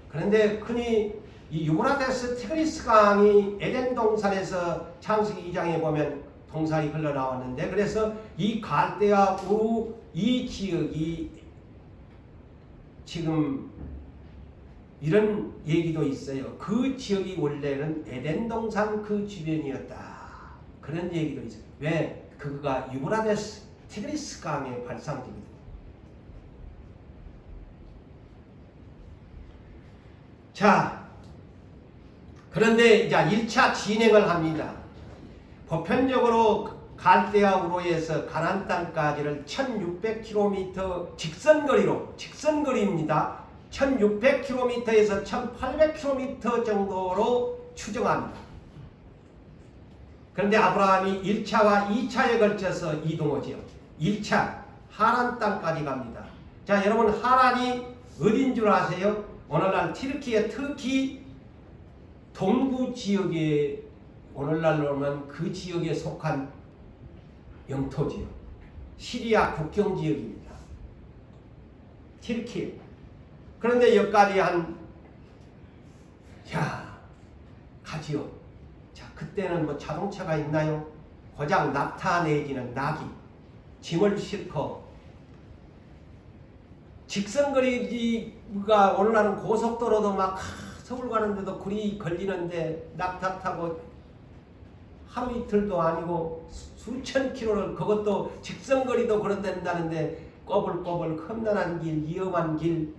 S2: 그런데 흔히 이 유브라데스 티그리스 강이 에덴 동산에서 창세기 2장에 보면 동산이 흘러나왔는데, 그래서 이 갈대아 우루 이 지역이 지금 이런 얘기도 있어요. 그 지역이 원래는 에덴 동산 그 주변이었다. 그런 얘기도 있어요. 왜? 그가 유브라데스 티그리스 강의 발상지거든요. 자, 그런데 이제 1차 진행을 합니다. 보편적으로 갈대아 우로에서 가나안 땅까지를 1600km 직선거리입니다. 1600km에서 1800km 정도로 추정합니다. 그런데 아브라함이 1차와 2차에 걸쳐서 이동하지요. 1차 하란 땅까지 갑니다. 자, 여러분, 하란이 어딘 줄 아세요? 오늘날 터키 동부 지역에, 오늘날로는 그 지역에 속한 영토지요. 시리아 국경 지역입니다. 터키. 그런데 여기까지 가지요. 자, 그때는 뭐 자동차가 있나요? 고작 낙타 내지는 나귀, 짐을 싣고 직선거리가 오늘날은 고속도로도 막 서울 가는데도 그리 걸리는데 낙타 타고 하루 이틀도 아니고 수천 킬로를, 그것도 직선거리도 그런다는데 꼬불꼬불 험난한 길, 위험한 길,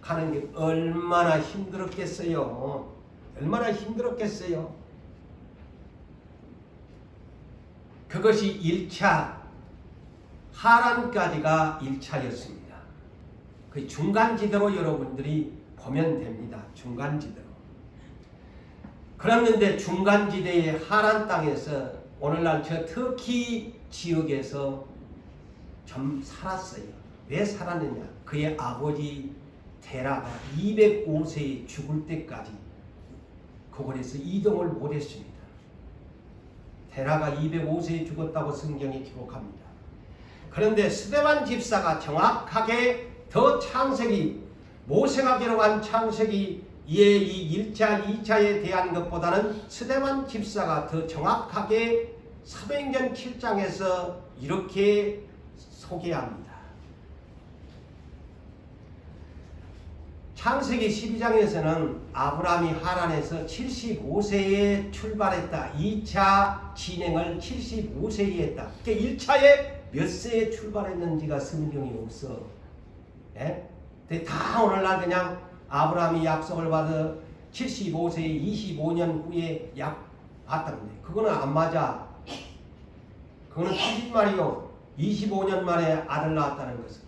S2: 가는 게 얼마나 힘들었겠어요. 얼마나 힘들었겠어요. 그것이 1차 하란까지가 1차였습니다. 그 중간지대로 여러분들이 보면 됩니다. 중간지대로. 그랬는데 중간지대의 하란 땅에서 오늘날 저 터키 지역에서 좀 살았어요. 왜 살았느냐? 그의 아버지 데라가 205세에 죽을 때까지 그곳에서 이동을 못했습니다. 데라가 205세에 죽었다고 성경이 기록합니다. 그런데 스데반 집사가 정확하게 더 창세기, 모세가 기록한 창세기 이에 이 1차, 2차에 대한 것보다는 스데반 집사가 더 정확하게 사도행전 7장에서 이렇게 소개합니다. 창세기 12장에서는 아브라함이 하란에서 75세에 출발했다. 2차 진행을 75세에 했다. 그러니까 1차에 몇 세에 출발했는지가 성경이 없어. 근데 다 오늘날 그냥 아브라함이 약속을 받아 75세에 25년 후에 받았는데 그거는 안 맞아. 그거는 거짓말이요. 25년 만에 아들 낳았다는 것은.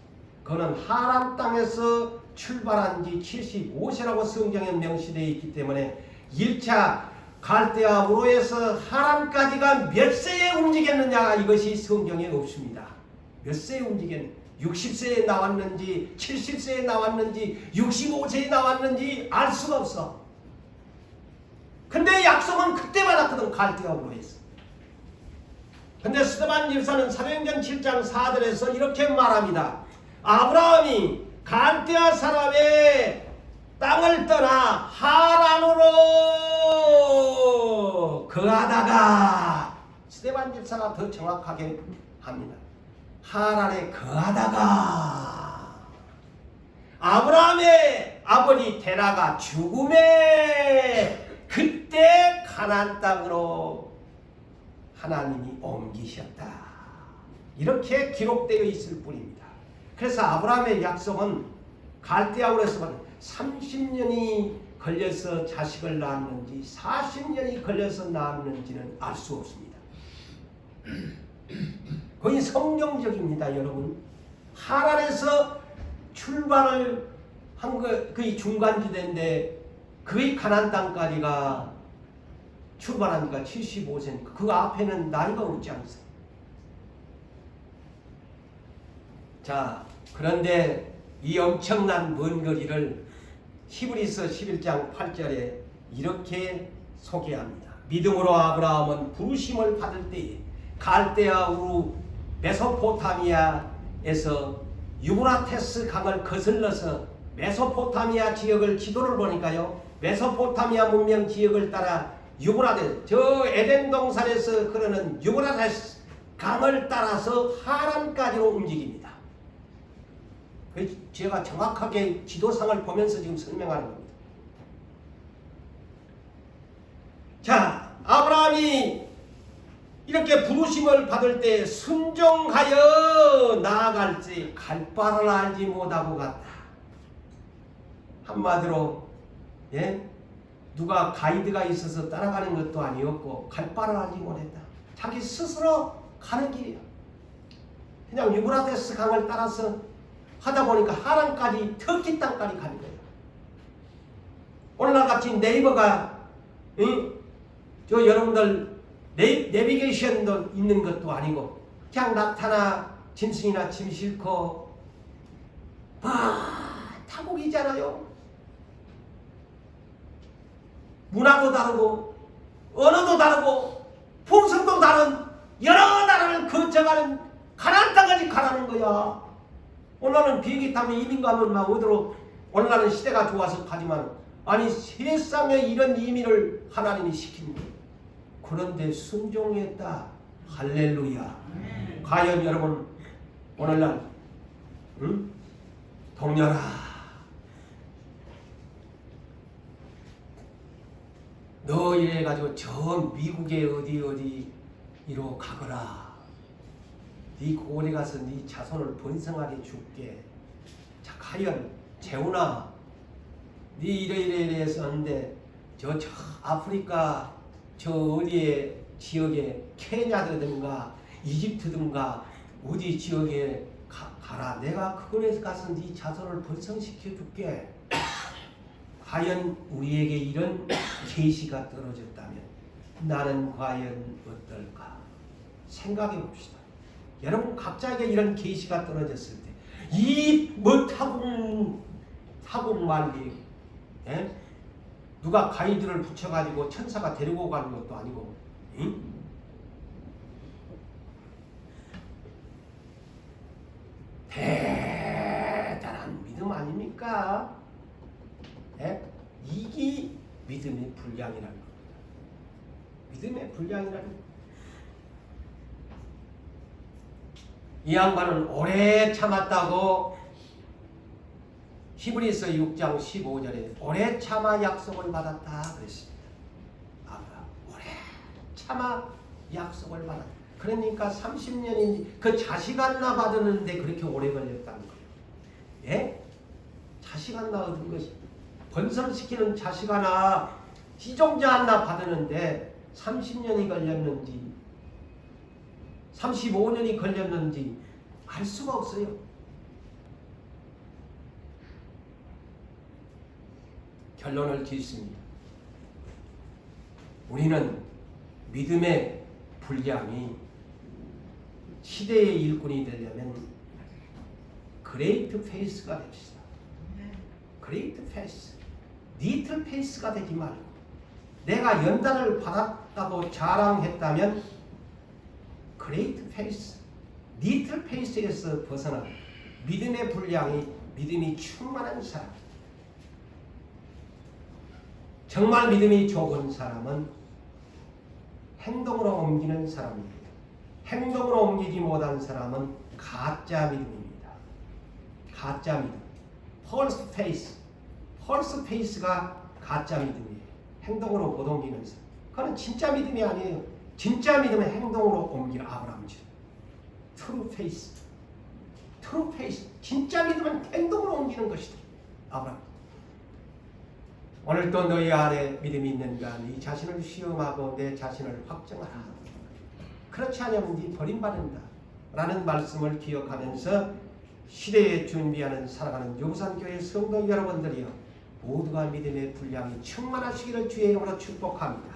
S2: 그거는 하란 땅에서 출발한 지 75세라고 성경에 명시되어 있기 때문에 1차 갈대아 우로에서 하란까지가 몇 세에 움직였느냐, 이것이 성경에 없습니다. 몇 세에 움직였는지, 60세에 나왔는지 70세에 나왔는지 65세에 나왔는지 알 수가 없어. 근데 약속은 그때 받았거든. 갈대아 우로에서. 근데 스데반 집사는 사도행전 7장 4절에서 이렇게 말합니다. 아브라함이 갈대아 사람의 땅을 떠나 하란으로 거하다가, 스데반 집사가 더 정확하게 합니다. 하란에 거하다가 아브라함의 아버지 데라가 죽음에 그때 가나안 땅으로 하나님이 옮기셨다. 이렇게 기록되어 있을 뿐입니다. 그래서 아브라함의 약속은 갈대아우로에서 30년이 걸려서 자식을 낳았는지 40년이 걸려서 낳았는지는 알 수 없습니다. 거의 성경적입니다, 여러분. 하란에서 출발을 한 거, 거의 중간지대인데 거의 가나안 땅까지가 출발하니까 75세니까 그 앞에는 나이가 없지 않습니까? 자, 그런데 이 엄청난 먼 거리를 히브리서 11장 8절에 이렇게 소개합니다. 믿음으로 아브라함은 부르심을 받을 때에 갈대아 우루 메소포타미아에서 유브라테스 강을 거슬러서 메소포타미아 지역을 지도를 보니까요, 메소포타미아 문명 지역을 따라 유브라데스, 저 에덴 동산에서 흐르는 유브라데스 강을 따라서 하란까지로 움직입니다. 제가 정확하게 지도상을 보면서 지금 설명하는 겁니다. 자, 아브라함이 이렇게 부르심을 받을 때 순종하여 나아갈지 갈 바를 알지 못하고 갔다. 한마디로 누가 가이드가 있어서 따라가는 것도 아니었고 갈 바를 알지 못했다. 자기 스스로 가는 길이야. 그냥 유브라데스 강을 따라서 하다 보니까 하란까지 터키 땅까지 가는 거예요. 오늘날같이 네이버가 저 여러분들 내비게이션도 있는 것도 아니고 그냥 낙타나 짐승이나 짐 싣고 타국이잖아요. 문화도 다르고 언어도 다르고 풍습도 다른 여러 나라를 거쳐가는 가나안 땅까지 가라는 거야. 오늘날은 비행기 타면 이민 가면 막 어디로 오늘날은 시대가 좋아서 가지만 아니 세상에 이런 이민을 하나님이 시킨 거예요. 그런데 순종했다. 할렐루야. 과연 여러분 오늘날 동료라 너 이래가지고 저 미국의 어디로 가거라. 네 고을에 가서 네 자손을 번성하게 줄게. 자, 과연 재훈아 네 이래 했었는데 저 아프리카 저 어디에 지역에 케냐든가 이집트든가 어디 지역에 가라. 내가 그곳에 가서 네 자손을 번성시켜 줄게. 과연 우리에게 이런 계시가 떨어졌다면 나는 과연 어떨까? 생각해 봅시다. 여러분 각자에게 이런 계시가 떨어졌을 때 이 뭐 타국 말리 누가 가이드를 붙여가지고 천사가 데리고 가는 것도 아니고 대단한 믿음 아닙니까? 이게 믿음의 분량이라는 겁니다. 믿음의 분량이라는 겁니다. 이 양반은 오래 참았다고 히브리서 6장 15절에 오래 참아 약속을 받았다 그랬습니다. 아브라함 오래 참아 약속을 받았다. 그러니까 30년이 그 자식 하나 받았는데 그렇게 오래 걸렸다는 거예요. 자식 하나 얻은 것이 번성시키는 자식 하나 시종자 하나 받았는데 30년이 걸렸는지 35년이 걸렸는지 알 수가 없어요. 결론을 짓습니다. 우리는 믿음의 분량이 시대의 일꾼이 되려면 그레이트 페이스가 됩시다. 그레이트 페이스. 리틀 페이스가 되지 말고 내가 연단을 받았다고 자랑했다면 그레이트 페이스, 리틀 페이스에서 벗어나 믿음의 분량이 믿음이 충만한 사람. 정말 믿음이 좋은 사람은 행동으로 옮기는 사람입니다. 행동으로 옮기지 못한 사람은 가짜 믿음입니다. 가짜 믿음. false faith. false faith가 가짜 믿음이에요. 행동으로 못 옮기는 사람. 그건 진짜 믿음이 아니에요. 진짜 믿음은 행동으로 옮기는 아브라함처럼. true faith. true faith. 진짜 믿음은 행동으로 옮기는 것이다. 아브라함. 오늘도 너희 안에 믿음이 있는가? 네 자신을 시험하고 내 자신을 확정하라. 그렇지 않으면 네 버림받는다. 라는 말씀을 기억하면서 시대에 준비하는 살아가는 용산교회 성도 여러분들이여 모두가 믿음의 분량이 충만하시기를 주의 이름으로 축복합니다.